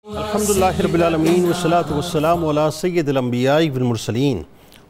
الحمدللہ رب العالمین والصلاة والسلام علی سید الانبیاء والمرسلین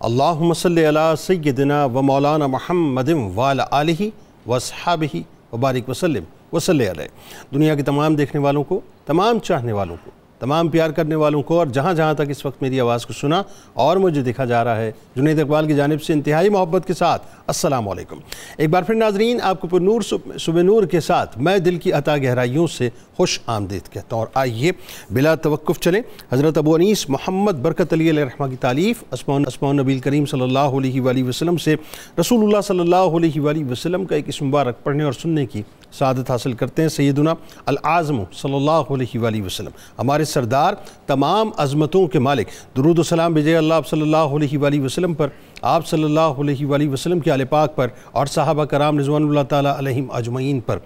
اللہم صلی علی سیدنا و مولانا محمد وعلی آلہ واصحابہ وبارک وسلم وصلی علیہ۔ دنیا کے تمام دیکھنے والوں کو، تمام چاہنے والوں کو، تمام پیار کرنے والوں کو، اور جہاں جہاں تک اس وقت میری آواز کو سنا اور مجھے دیکھا جا رہا ہے، جنید اقبال کی جانب سے انتہائی محبت کے ساتھ السلام علیکم۔ ایک بار پھر ناظرین، آپ کو پر نور صبح نور کے ساتھ میں دل کی عطا گہرائیوں سے خوش آمدید کہتا ہوں، اور آئیے بلا توقف چلیں حضرت ابو انیس محمد برکت علی علیہ رحمہ کی تعلیف اسماء نبی کریم صلی اللہ علیہ وآلہ وسلم سے رسول اللہ صلی اللہ علیہ وآلہ وسلم کا ایک اسم مبارک پڑھنے اور سننے کی سعادت حاصل کرتے ہیں۔ سیدنا العظم صلی اللہ علیہ وآلہ وسلم، ہمارے سردار، تمام عظمتوں کے مالک، درود و سلام بھیجے اللہ صلی اللہ علیہ وآلہ وسلم پر، آپ صلی اللہ علیہ وآلہ وسلم کے آل پاک پر، اور صحابہ کرام رضوان اللہ تعالیٰ علیہم اجمعین پر۔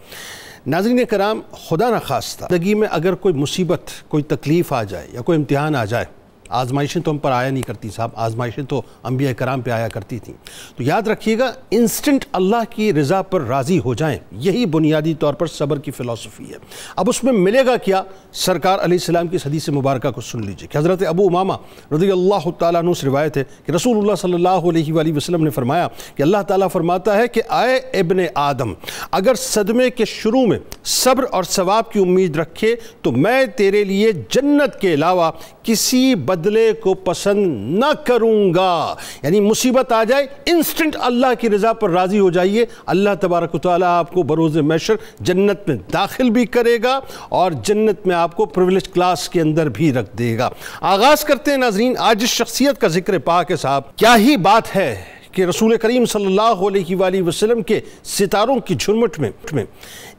ناظرین کرام، خدا نخواستہ زندگی میں اگر کوئی مصیبت، کوئی تکلیف آ جائے یا کوئی امتحان آ جائے، آزمائشیں تو ہم پر آیا نہیں کرتی صاحب، آزمائشیں تو انبیاء کرام پہ آیا کرتی تھیں، تو یاد رکھیے گا انسٹنٹ اللہ کی رضا پر راضی ہو جائیں، یہی بنیادی طور پر صبر کی فلسفی ہے۔ اب اس میں ملے گا کیا؟ سرکار علیہ السلام کی اس حدیث مبارکہ کو سن لیجئے کہ حضرت ابو امامہ رضی اللہ تعالیٰ عنہ سے روایت ہے کہ رسول اللہ صلی اللہ علیہ وآلہ وسلم نے فرمایا کہ اللہ تعالیٰ فرماتا ہے کہ اے ابن آدم، اگر صدمے کے شروع میں صبر اور ثواب کی امید رکھے تو میں تیرے لیے جنت کے علاوہ کسی بدلے کو پسند نہ کروں گا۔ یعنی مصیبت آ جائے، انسٹنٹ اللہ کی رضا پر راضی ہو جائیے، اللہ تبارک و تعالیٰ آپ کو بروز محشر جنت میں داخل بھی کرے گا اور جنت میں آپ کو پریویلیج کلاس کے اندر بھی رکھ دے گا۔ آغاز کرتے ہیں ناظرین، آج اس شخصیت کا ذکر پاک ہے صاحب، کیا ہی بات ہے کہ رسول کریم صلی اللہ علیہ وآلہ وسلم کے ستاروں کی جھرمٹ میں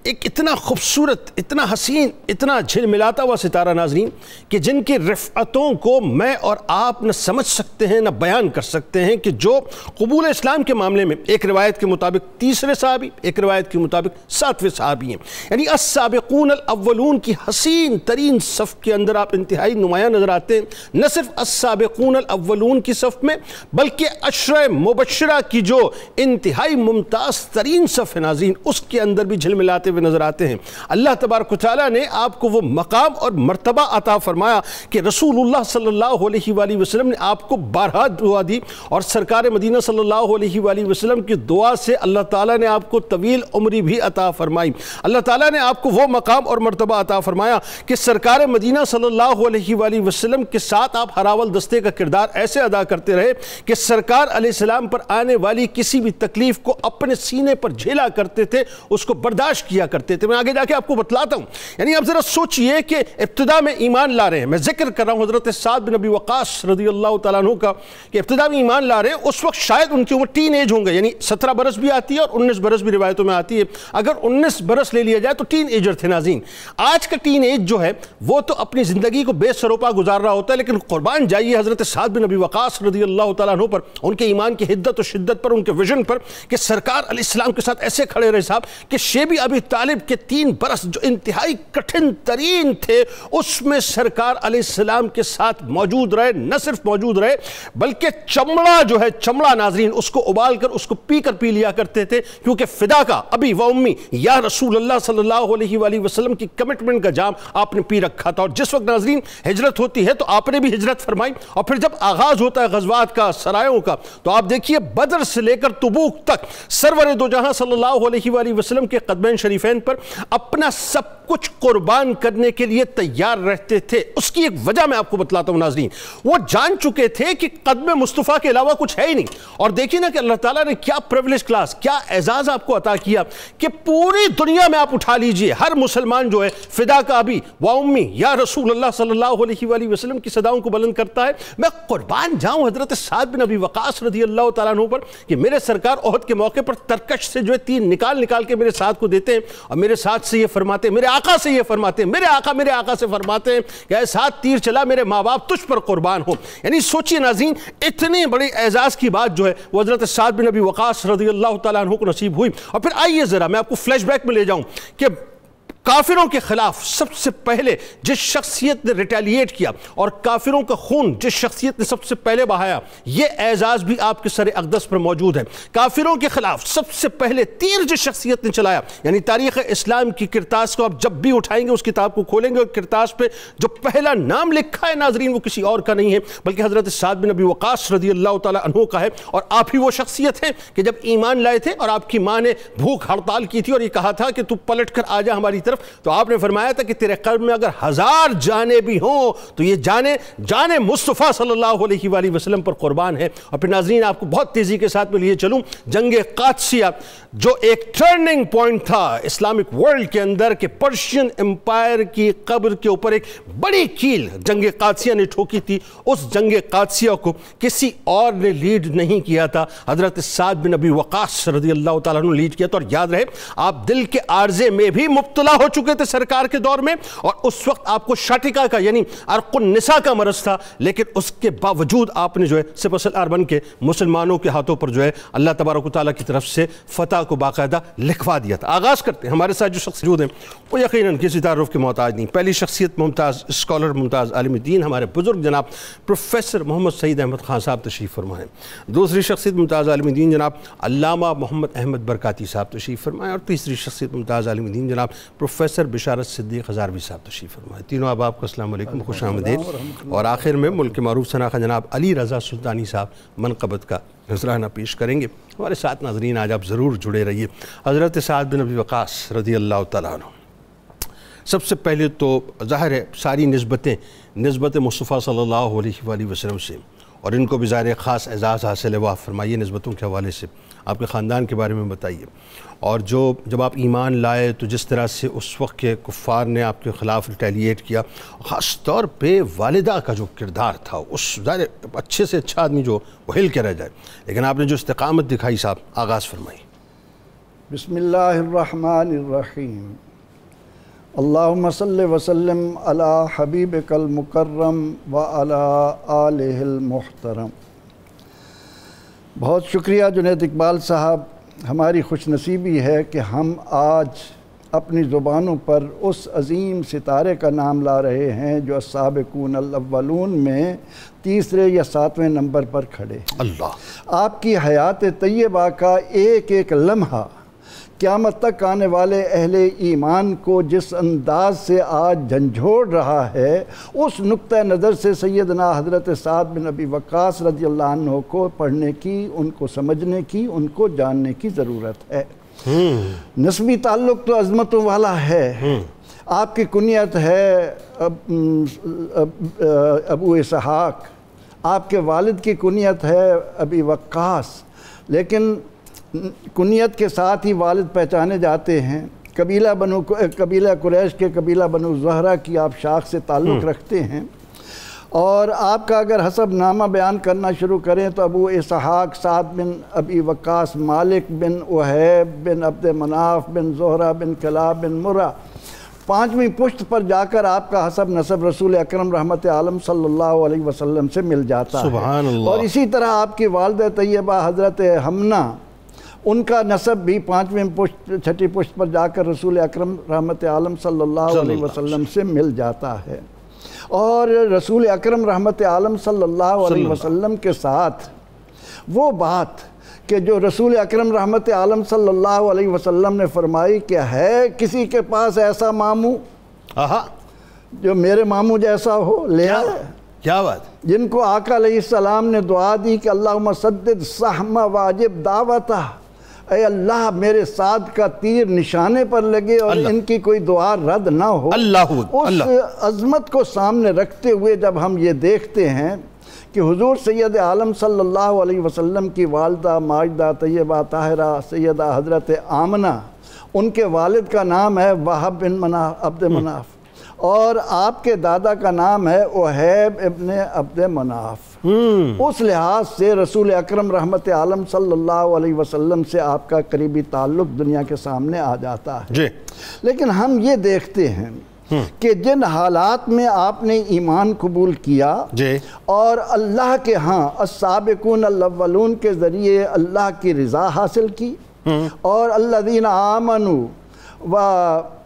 ایک اتنا خوبصورت، اتنا حسین، اتنا جھلملاتا ہوا ستارہ ناظرین کہ جن کی رفعتوں کو میں اور آپ نہ سمجھ سکتے ہیں نہ بیان کر سکتے ہیں، کہ جو قبول اسلام کے معاملے میں ایک روایت کے مطابق تیسرے صحابی، ایک روایت کے مطابق 7ویں صحابی ہیں، یعنی السابقون الاولون کی حسین ترین صف کے اندر آپ انتہائی نمایاں نظر آتے ہیں۔ نہ صرف السابقون الاولون کی صف میں بلکہ عشرہ مبشرہ کی جو انتہائی ممتاز ترین صف ہے ناظرین، اس کے اندر بھی جھلملاتے ہوئے نظر آتے ہیں۔ اللہ تبارک و تعالیٰ نے آپ کو وہ مقام اور مرتبہ عطا فرمایا کہ رسول اللہ صلی اللہ علیہ وآلہ وسلم نے آپ کو بارہا دعا دی، اور سرکار مدینہ صلی اللہ علیہ وآلہ وسلم کی دعا سے اللہ تعالیٰ نے آپ کو طویل عمری بھی عطا فرمائی۔ اللہ تعالیٰ نے آپ کو وہ مقام اور مرتبہ عطا فرمایا کہ سرکار مدینہ صلی اللہ علیہ وآلہ وسلم کے ساتھ آپ ہراول دستے کا کردار ایسے ادا کرتے رہے کہ سرکار علیہ السلام پر آنے والی کسی بھی تکلیف کو اپنے سینے پر جھیلا کرتے تھے، اس کو برداشت کیا کرتے تھے۔ میں آگے جا کے آپ کو بتلاتا ہوں، یعنی آپ ذرا سوچئے کہ ابتدا میں ایمان لا رہے ہیں، میں ذکر کر رہا ہوں حضرت سعد بن ابی وقاص رضی اللہ تعالیٰ عنہ کا، کہ ابتدا میں ایمان لا رہے ہیں، اس وقت شاید ان کی عمر ٹین ایج ہوں گے، یعنی 17 برس بھی آتی ہے اور 19 برس بھی روایتوں میں آتی ہے، اگر 19 برس لے لیا جائے تو ٹین ایجر تھے ناظرین۔ آج کا ٹین ایج جو ہے وہ تو اپنی زندگی کو بے سروپا گزار رہا ہوتا ہے، لیکن قربان جائیے حضرت سعد بن ابی وقاص رضی اللہ تعالیٰ عنہ پر، ان کے ایمان کی حدت و شدت پر، ان کے ویژن پر، کہ سرکار علیہ السلام کے ساتھ ایسے کھڑے رہے صاحب کہ شیب ابی طالب کے 3 برس جو انتہائی کٹھن ترین تھے، اس میں سرکار علیہ السلام کے ساتھ موجود رہے، نہ صرف موجود رہے بلکہ چمڑا جو ہے، چمڑا ناظرین، اس کو ابال کر اس کو پی لیا کرتے تھے، کیونکہ فدا کا ابی و امی یا رسول اللہ صلی اللہ علیہ وآلہ وسلم کی کمٹمنٹ کا جام آپ نے پی رکھا تھا۔ اور جس وقت ناظرین ہجرت ہوتی ہے تو آپ نے بھی ہجرت فرمائی، اور پھر جب آغاز ہوتا ہے غزوات کا، سرایوں کا، تو آپ دیکھیے بدر سے لے کر تبوک تک سرور دو جہاں صلی اللہ علیہ وآلہ وسلم کے قدمین شریفین پر اپنا سب کچھ قربان کرنے کے لیے تیار رہتے تھے۔ اس کی ایک وجہ میں آپ کو بتلاتا ہوں ناظرین، وہ جان چکے تھے کہ قدم مصطفیٰ کے علاوہ کچھ ہے ہی نہیں، اور دیکھیں نا کہ اللہ تعالیٰ نے کیا پریویلیج کلاس، کیا اعزاز آپ کو عطا کیا کہ پوری دنیا میں آپ اٹھا لیجئے، ہر مسلمان جو ہے فدا کا ابی و امی یا رسول اللہ صلی اللہ علیہ وآلہ وسلم کی صداؤں کو بلند کرتا ہے۔ میں قربان جاؤں حضرت سعد بن ابی وقاص رضی اللہ تعالیٰ عنہ پر کہ میرے سرکار احد کے موقع پر ترکش سے جو ہے 3 نکال کے میرے ساتھ کو دیتے ہیں، اور میرے ساتھ سے یہ فرماتے ہیں، میرے آقا سے یہ فرماتے ہیں، میرے آقا سے فرماتے ہیں کہ اے ساتھ تیر چلا، میرے ماں باپ تجھ پر قربان ہو۔ یعنی سوچئے ناظرین، اتنے بڑے اعزاز کی بات جو ہے وہ حضرت سعد بن ابی وقاص رضی اللہ تعالیٰ عنہ کو نصیب ہوئی۔ اور پھر آئیے ذرا میں آپ کو فلیش بیک میں لے جاؤں کہ کافروں کے خلاف سب سے پہلے جس شخصیت نے ریٹیلیٹ کیا اور کافروں کا خون جس شخصیت نے سب سے پہلے بہایا، یہ اعزاز بھی آپ کے سر اقدس پر موجود ہے۔ کافروں کے خلاف سب سے پہلے تیر جس شخصیت نے چلایا، یعنی تاریخ اسلام کی کرتاس کو آپ جب بھی اٹھائیں گے، اس کتاب کو کھولیں گے، اور کرتاس پہ جو پہلا نام لکھا ہے ناظرین وہ کسی اور کا نہیں ہے بلکہ حضرت سعد بن ابی وقاص رضی اللہ تعالیٰ عنہ کا ہے۔ اور آپ ہی وہ شخصیت ہے کہ جب ایمان لائے تھے اور آپ کی ماں نے بھوک ہڑتال کی تھی اور یہ کہا تھا کہ تو پلٹ کر آ جا ہماری طرف، تو آپ نے فرمایا تھا کہ تیرے قلب میں اگر 1000 جانیں بھی ہوں تو یہ جان مصطفیٰ صلی اللہ علیہ وآلہ وسلم پر قربان ہے۔ اور پھر ناظرین آپ کو بہت تیزی کے ساتھ میں لیے چلوں، جنگ قادسیہ جو ایک ٹرننگ پوائنٹ تھا اسلامک ورلڈ کے اندر کہ پرشین امپائر کی قبر کے اوپر ایک بڑی کیل جنگ قادسیہ نے ٹھوکی تھی، اس جنگ قادسیہ کو کسی اور نے لیڈ نہیں کیا تھا، حضرت سعد بن ابی وقاص رضی اللہ تعالیٰ عنہ لیڈ کیا تھا۔ اور یاد رہے آپ دل کے عارضے میں بھی مبتلا ہو چکے تھے سرکار کے دور میں، اور اس وقت آپ کو شاٹکا کا یعنی عرق النساء کا مرض تھا، لیکن اس کے باوجود آپ نے جو ہے سپہ سالار بن کے مسلمانوں کے ہاتھوں پر جو ہے اللہ تبارک و تعالیٰ کی طرف سے فتح کو باقاعدہ لکھوا دیا تھا۔ آغاز کرتے ہیں، ہمارے ساتھ جو شخص موجود ہیں وہ یقیناً کسی تعارف کے محتاج نہیں۔ پہلی شخصیت ممتاز اسکالر، ممتاز عالم دین، ہمارے بزرگ جناب پروفیسر محمد سعید احمد خان صاحب تشریف فرمائیں۔ دوسری شخصیت ممتاز عالم دین جناب علامہ محمد احمد برکاتی صاحب تشریف فرمائیں، اور تیسری شخصیت ممتاز عالم دین جناب پروفیسر بشارت صدیق ہزاروی صاحب تشریف فرمائیں۔ تینوں احباب کو السلام علیکم، خوش آمدید۔ اور آخر میں ملک کے معروف شناخت جناب علی رضا سلطانی صاحب منقبت کا نذرانہ پیش کریں گے۔ ہمارے ساتھ ناظرین آج آپ ضرور جڑے رہیے۔ حضرت سعد بن ابی وقاص رضی اللہ تعالیٰ عنہ، سب سے پہلے تو ظاہر ہے ساری نسبت مصطفیٰ صلی اللہ علیہ وآلہ وسلم سے، اور ان کو بھی ظاہر خاص اعزاز حاصل ہے، وہ آپ فرمائیے نسبتوں کے حوالے سے، آپ کے خاندان کے بارے میں بتائیے، اور جب آپ ایمان لائے تو جس طرح سے اس وقت کے کفار نے آپ کے خلاف ریٹیلیٹ کیا، خاص طور پہ والدہ کا جو کردار تھا، اس ظاہر اچھے سے اچھا آدمی جو وہ ہل کے رہ جائے، لیکن آپ نے جو استقامت دکھائی صاحب، آغاز فرمائی۔ بسم اللہ الرحمن الرحیم، اللہم صلی وسلم علی حبیبک المکرم وعلی آلہ المحترم۔ بہت شکریہ جنید اقبال صاحب، ہماری خوش نصیبی ہے کہ ہم آج اپنی زبانوں پر اس عظیم ستارے کا نام لا رہے ہیں جو السابقون الاولون میں تیسرے یا 7ویں نمبر پر کھڑے ہیں۔ اللہ آپ کی حیات طیبہ کا ایک ایک لمحہ قیامت تک آنے والے اہل ایمان کو جس انداز سے آج جھنجھوڑ رہا ہے، اس نقطہ نظر سے سیدنا حضرت سعد بن ابی وقاص رضی اللہ عنہ کو پڑھنے کی، ان کو سمجھنے کی، ان کو جاننے کی ضرورت ہے۔ نسبی تعلق تو عظمتوں والا ہے۔ آپ کی کنیت ہے ابو اسحاق، آپ کے والد کی کنیت ہے ابی وقاص، لیکن کنیت کے ساتھ ہی والد پہچانے جاتے ہیں۔ قبیلہ قریش کے قبیلہ بنو زہرہ کی آپ شاخ سے تعلق رکھتے ہیں، اور آپ کا اگر حسب نامہ بیان کرنا شروع کریں تو ابو اسحاق سعد بن ابی وقاص مالک بن وہیب بن عبد مناف بن زہرہ بن کلاب بن مرہ، 5ویں پشت پر جا کر آپ کا حسب نسب رسول اکرم رحمت عالم صلی اللہ علیہ وسلم سے مل جاتا سبحان ہے۔ اللہ۔ اور اسی طرح آپ کی والدہ طیبہ حضرت حمنہ، ان کا نسب بھی 5ویں پشت 6ٹھی پشت پر جا کر رسول اکرم رحمت عالم صلی اللہ علیہ وسلم سے مل جاتا ہے، اور رسول اکرم رحمت عالم صلی اللہ علیہ وسلم کے ساتھ وہ بات کہ جو رسول اکرم رحمت عالم صلی اللہ علیہ وسلم نے فرمائی کہ ہے کسی کے پاس ایسا ماموں جو میرے ماموں جیسا ہو، لے آئے، کیا بات، جن کو آقا علیہ السلام نے دعا دی کہ اللہم سدد سہم واجب دعوتہ، اے اللہ میرے سعد کا تیر نشانے پر لگے اور ان کی کوئی دعا رد نہ ہو۔ اس عظمت کو سامنے رکھتے ہوئے جب ہم یہ دیکھتے ہیں کہ حضور سید عالم صلی اللہ علیہ وسلم کی والدہ ماجدہ طیبہ طاہرہ سیدہ حضرت آمنہ، ان کے والد کا نام ہے وہب بن مناف عبد مناف، اور آپ کے دادا کا نام ہے وہیب ابن عبد مناف، اس لحاظ سے رسول اکرم رحمت عالم صلی اللہ علیہ وسلم سے آپ کا قریبی تعلق دنیا کے سامنے آ جاتا ہے۔ لیکن ہم یہ دیکھتے ہیں کہ جن حالات میں آپ نے ایمان قبول کیا اور اللہ کے ہاں السابقون الاولون کے ذریعے اللہ کی رضا حاصل کی، اور الذین آمنوا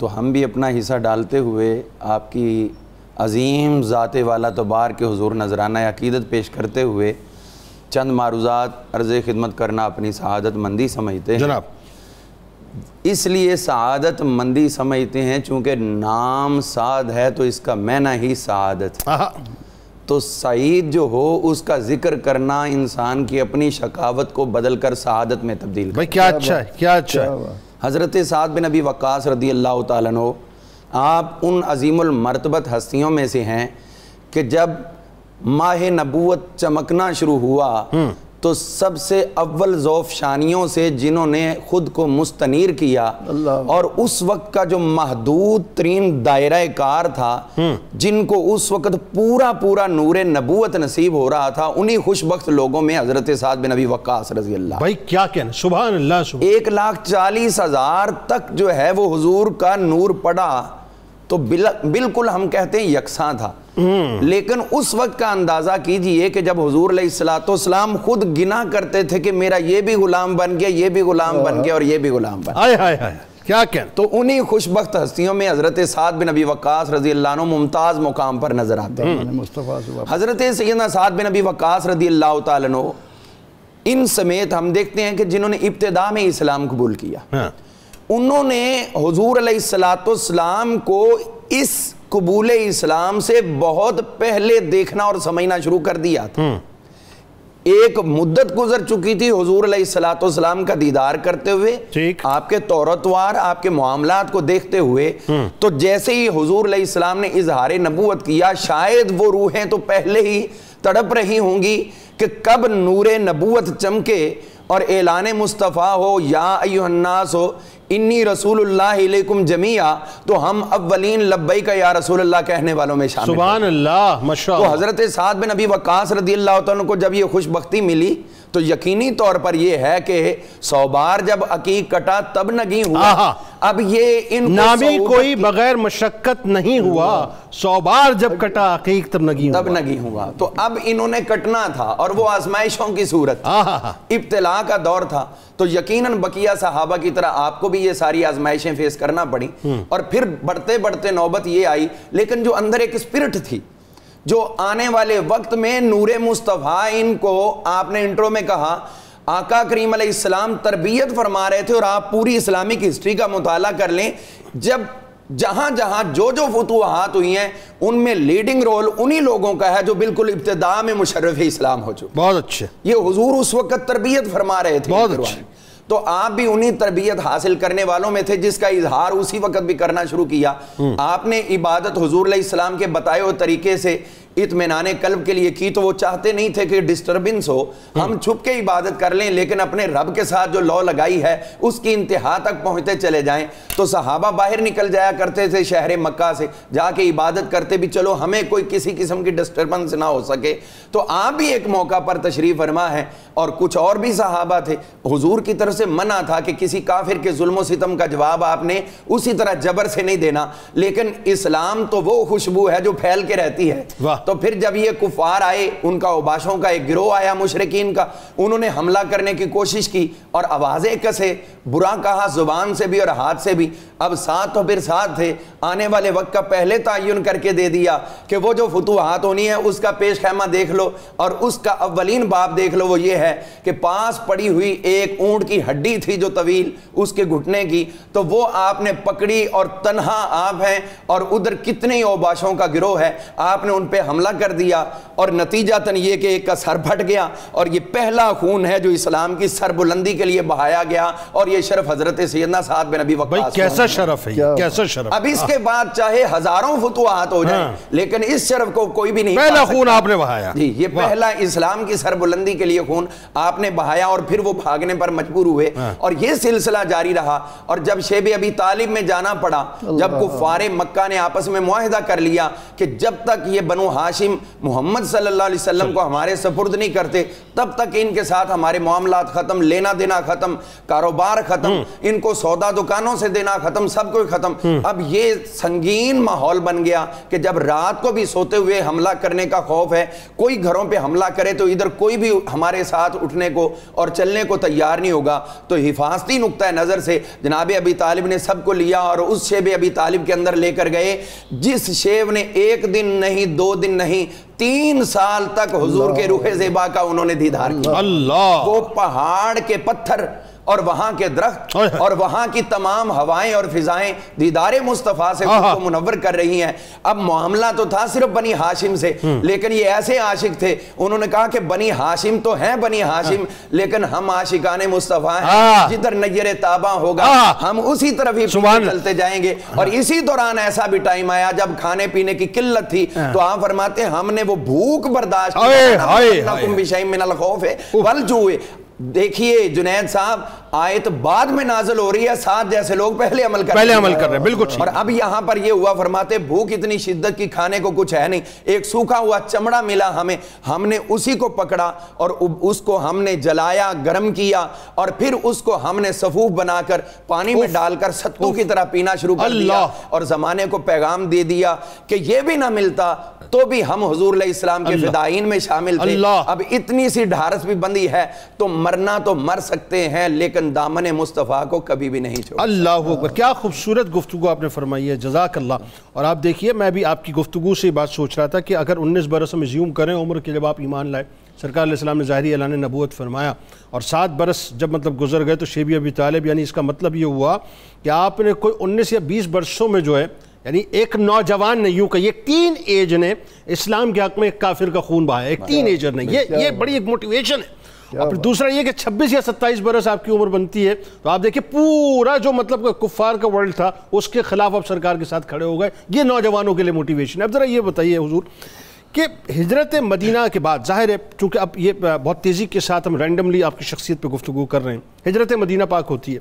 تو ہم بھی اپنا حصہ ڈالتے ہوئے آپ کی عظیم ذات والا تبار کے حضور نذرانہ عقیدت پیش کرتے ہوئے چند معروضات عرض خدمت کرنا اپنی سعادت مندی سمجھتے ہیں جناب۔ اس لیے سعادت مندی سمجھتے ہیں چونکہ نام سعد ہے تو اس کا معنی ہی سعادت، تو سعید جو ہو اس کا ذکر کرنا انسان کی اپنی شقاوت کو بدل کر سعادت میں تبدیل کرتا ہے۔ بھائی کیا اچھا ہے، کیا اچھا ہے۔ حضرت سعد بن ابی وقاص رضی اللہ تعالیٰ عنہ آپ ان عظیم المرتبت ہستیوں میں سے ہیں کہ جب ماہ نبوت چمکنا شروع ہوا تو سب سے اول ذوفشانیوں سے جنہوں نے خود کو مستنیر کیا اور اس وقت کا جو محدود ترین دائرہ کار تھا، جن کو اس وقت پورا نور نبوت نصیب ہو رہا تھا، انہی خوش بخت لوگوں میں حضرت سعد بن ابی وقاص رضی اللہ۔ بھائی کیا کہنا، سبحان اللہ، 1,40,000 تک جو ہے وہ حضور کا نور پڑا تو بالکل ہم کہتے ہیں یکساں تھا، لیکن اس وقت کا اندازہ کیجئے کہ جب حضور علیہ السلام خود گنا کرتے تھے کہ میرا یہ بھی غلام بن گیا، یہ بھی غلام بن گیا اور یہ بھی غلام بن گیا، کیا کہنا۔ تو انہی خوشبخت ہستیوں میں حضرت سعد بن ابی وقاص رضی اللہ عنہ ممتاز مقام پر نظر آتے ہیں۔ حضرت سیدنا سعد بن ابی وقاص رضی اللہ تعالیٰ عنہ ان سمیت ہم دیکھتے ہیں کہ جنہوں نے ابتدا میں اسلام قبول کیا، انہوں نے حضور علیہ السلام کو اس قبول اسلام سے بہت پہلے دیکھنا اور سمجھنا شروع کر دیا تھا۔ ایک مدت گزر چکی تھی حضور علیہ السلام کا دیدار کرتے ہوئے، آپ کے طور و طوار، آپ کے معاملات کو دیکھتے ہوئے، تو جیسے ہی حضور علیہ السلام نے اظہار نبوت کیا، شاید وہ روحیں تو پہلے ہی تڑپ رہی ہوں گی کہ کب نور نبوت چمکے اور اعلان مصطفیٰ ہو، یا ایھا الناس ہو انی رسول اللہ علیکم جمیعا، تو ہم اولین لبیک یا رسول اللہ کہنے والوں میں شامل ہیں۔ سبحان اللہ، ماشاءاللہ۔ تو حضرت سعد بن ابی وقاص رضی اللہ تعالیٰ کو جب یہ خوش بختی ملی تو یقینی طور پر یہ ہے کہ 100 بار جب عقیق کٹا تب نگیں ہوا، اب یہ ان نامی کوئی بغیر مشقت نہیں ہوا، 100 بار جب کٹا عقیق تب نگیں ہوا، تو اب انہوں نے کٹنا تھا اور وہ آزمائشوں کی صورت، ابتلا کا دور تھا، تو یقیناً بقیہ صحابہ کی طرح آپ کو بھی یہ ساری آزمائشیں فیس کرنا پڑی، اور پھر بڑھتے بڑھتے نوبت یہ آئی، لیکن جو اندر ایک اسپرٹ تھی جو آنے والے وقت میں نور مصطفیٰ، ان کو آپ نے انٹرو میں کہا آقا کریم علیہ السلام تربیت فرما رہے تھے، اور آپ پوری اسلامک ہسٹری کا مطالعہ کر لیں، جب جہاں جہاں جو فتوحات ہوئی ہیں ان میں لیڈنگ رول انہی لوگوں کا ہے جو بالکل ابتداء میں مشرف اسلام ہو چکے۔ بہت اچھے، یہ حضور اس وقت تربیت فرما رہے تھے، بہت اچھے، تو آپ بھی انہی تربیت حاصل کرنے والوں میں تھے جس کا اظہار اسی وقت بھی کرنا شروع کیا۔ آپ نے عبادت حضور علیہ السلام کے بتائے ہوئے طریقے سے اطمینان قلب کے لیے کی، تو وہ چاہتے نہیں تھے کہ ڈسٹربنس ہو، ہم چھپ کے عبادت کر لیں، لیکن اپنے رب کے ساتھ جو لو لگائی ہے اس کی انتہا تک پہنچتے چلے جائیں۔ تو صحابہ باہر نکل جایا کرتے تھے شہر مکہ سے، جا کے عبادت کرتے بھی چلو ہمیں کوئی کسی قسم کی ڈسٹربنس نہ ہو سکے۔ تو آپ بھی ایک موقع پر تشریف فرما ہے، اور کچھ اور بھی صحابہ تھے، حضور کی طرف سے منع تھا کہ کسی کافر کے ظلم و ستم کا جواب آپ نے اسی طرح جبر سے نہیں دینا، لیکن اسلام تو وہ خوشبو ہے جو پھیل کے رہتی ہے۔ تو پھر جب یہ کفار آئے، ان کا اوباشوں کا ایک گروہ آیا مشرکین کا، انہوں نے حملہ کرنے کی کوشش کی اور آوازیں کسے، برا کہا زبان سے بھی اور ہاتھ سے بھی۔ اب ساتھ تو پھر ساتھ تھے، آنے والے وقت کا پہلے تعین کر کے دے دیا کہ وہ جو فتوحات ہونی ہے اس کا پیش خیمہ دیکھ لو، اور اس کا اولین باب دیکھ لو، وہ یہ ہے کہ پاس پڑی ہوئی ایک اونٹ کی ہڈی تھی جو طویل اس کے گھٹنے کی، تو وہ آپ نے پکڑی، اور تنہا آپ ہیں اور ادھر کتنے ہی اوباشوں کا گروہ ہے، آپ نے ان پہ حملہ کر دیا، اور نتیجتاً یہ کہ ایک کا سر پھٹ گیا، اور یہ پہلا خون ہے جو اسلام کی سر بلندی کے لیے بہایا گیا، اور یہ شرف حضرت سیدنا سعد بن ابی وقاص۔ کیسا شرف ہے، کیسا شرف۔ اب اس کے بعد چاہے ہزاروں فتوحات ہو جائیں لیکن اس شرف کو کوئی بھی نہیں پا سکتا۔ پہلا خون آپ نے بہایا، جی، یہ پہلا اسلام کی سر بلندی کے لیے خون آپ نے بہایا، اور پھر وہ بھاگنے پر مجبور ہوئے، اور یہ سلسلہ جاری رہا۔ اور جب شیب ابی طالب میں جانا پڑا، جب کفار مکہ نے آپس میں معاہدہ کر لیا کہ جب تک یہ بنو ہاشم محمد صلی اللہ علیہ وسلم کو ہمارے سپرد نہیں کرتے تب تک ان کے ساتھ ہمارے معاملات ختم، لینا دینا ختم، کاروبار ختم، ان کو سودا دکانوں سے دینا ختم، سب کو ختم۔ اب یہ سنگین ماحول بن گیا کہ جب رات کو بھی سوتے ہوئے حملہ کرنے کا خوف ہے، کوئی گھروں پہ حملہ کرے تو ادھر کوئی بھی ہمارے ساتھ اٹھنے کو اور چلنے کو تیار نہیں ہوگا۔ تو حفاظتی نقطہ نظر سے جناب ابی طالب نے سب کو لیا اور اس شیب ابی طالب کے اندر لے کر گئے، جس شیب نے 1 دن نہیں 2 دن نہیں 3 سال تک حضور کے روح زیبا کا انہوں نے دیدار کیا۔ اللہ، وہ پہاڑ کے پتھر اور وہاں کے درخت اور وہاں کی تمام ہوائیں اور فضائیں دیدار مصطفیٰ سے خود کو منور کر رہی ہیں۔ اب معاملہ تو تھا صرف بنی ہاشم سے، لیکن یہ ایسے عاشق تھے، انہوں نے کہا کہ بنی ہاشم تو ہیں بنی ہاشم، لیکن ہم عاشقان مصطفیٰ ہیں، جدھر نیر تاباں ہوگا ہم اسی طرف ہی چلتے جائیں گے۔ اور اسی دوران ایسا بھی ٹائم آیا جب کھانے پینے کی قلت تھی، تو آپ فرماتے ہیں ہم نے وہ بھوک برداشت کی۔ دیکھیے جنید صاحب، آیت بعد میں نازل ہو رہی ہے، ساتھ جیسے لوگ پہلے عمل کر رہے ہیں، بالکل۔ اور اب یہاں پر یہ ہوا، فرماتے بھوک اتنی شدت کی، کھانے کو کچھ ہے نہیں، ایک سوکھا ہوا چمڑا ملا ہمیں، ہم نے اسی کو پکڑا اور اس کو ہم نے جلایا، گرم کیا، اور پھر اس کو ہم نے صفوف بنا کر پانی میں ڈال کر ستو کی طرح پینا شروع کر دیا، اور زمانے کو پیغام دے دیا کہ یہ بھی نہ ملتا تو بھی ہم حضور علیہ السلام کے فدائین میں شامل تھے۔ اب اتنی سی ڈھارس بھی بندی ہے تو مرنا تو مر سکتے ہیں، لیکن دامن مصطفیٰ کو کبھی بھی نہیں چھوڑ۔ اللہ اکبر، کیا خوبصورت گفتگو آپ نے فرمائی ہے، جزاک اللہ۔ اور آپ دیکھیے، میں بھی آپ کی گفتگو سے بات سوچ رہا تھا کہ اگر 19 برس ہم زیوم کریں عمر کے جب آپ ایمان لائے، سرکار علیہ السلام نے ظاہری اعلان نبوت فرمایا، اور 7 برس جب مطلب گزر گئے تو شیب ابی طالب، یعنی اس کا مطلب یہ ہوا کہ آپ نے کوئی 19 یا 20 برسوں میں جو ہے، یعنی ایک نوجوان نے، یوں کہ یہ ٹین ایج نے اسلام کے حق میں ایک کافر کا خون بہایا، ایک ٹین ایجر نے، یہ بڑی ایک موٹیویشن ہے۔ اور پھر دوسرا یہ کہ 26 یا 27 برس آپ کی عمر بنتی ہے تو آپ دیکھیں پورا جو مطلب کفار کا ورلڈ تھا اس کے خلاف آپ سرکار کے ساتھ کھڑے ہو گئے، یہ نوجوانوں کے لیے موٹیویشن ہے۔ اب ذرا یہ بتائیے حضور کہ ہجرت مدینہ کے بعد، ظاہر ہے چونکہ اب یہ بہت تیزی کے ساتھ ہم رینڈملی آپ کی شخصیت پہ گفتگو کر رہے ہیں، ہجرت مدینہ پاک ہوتی ہے،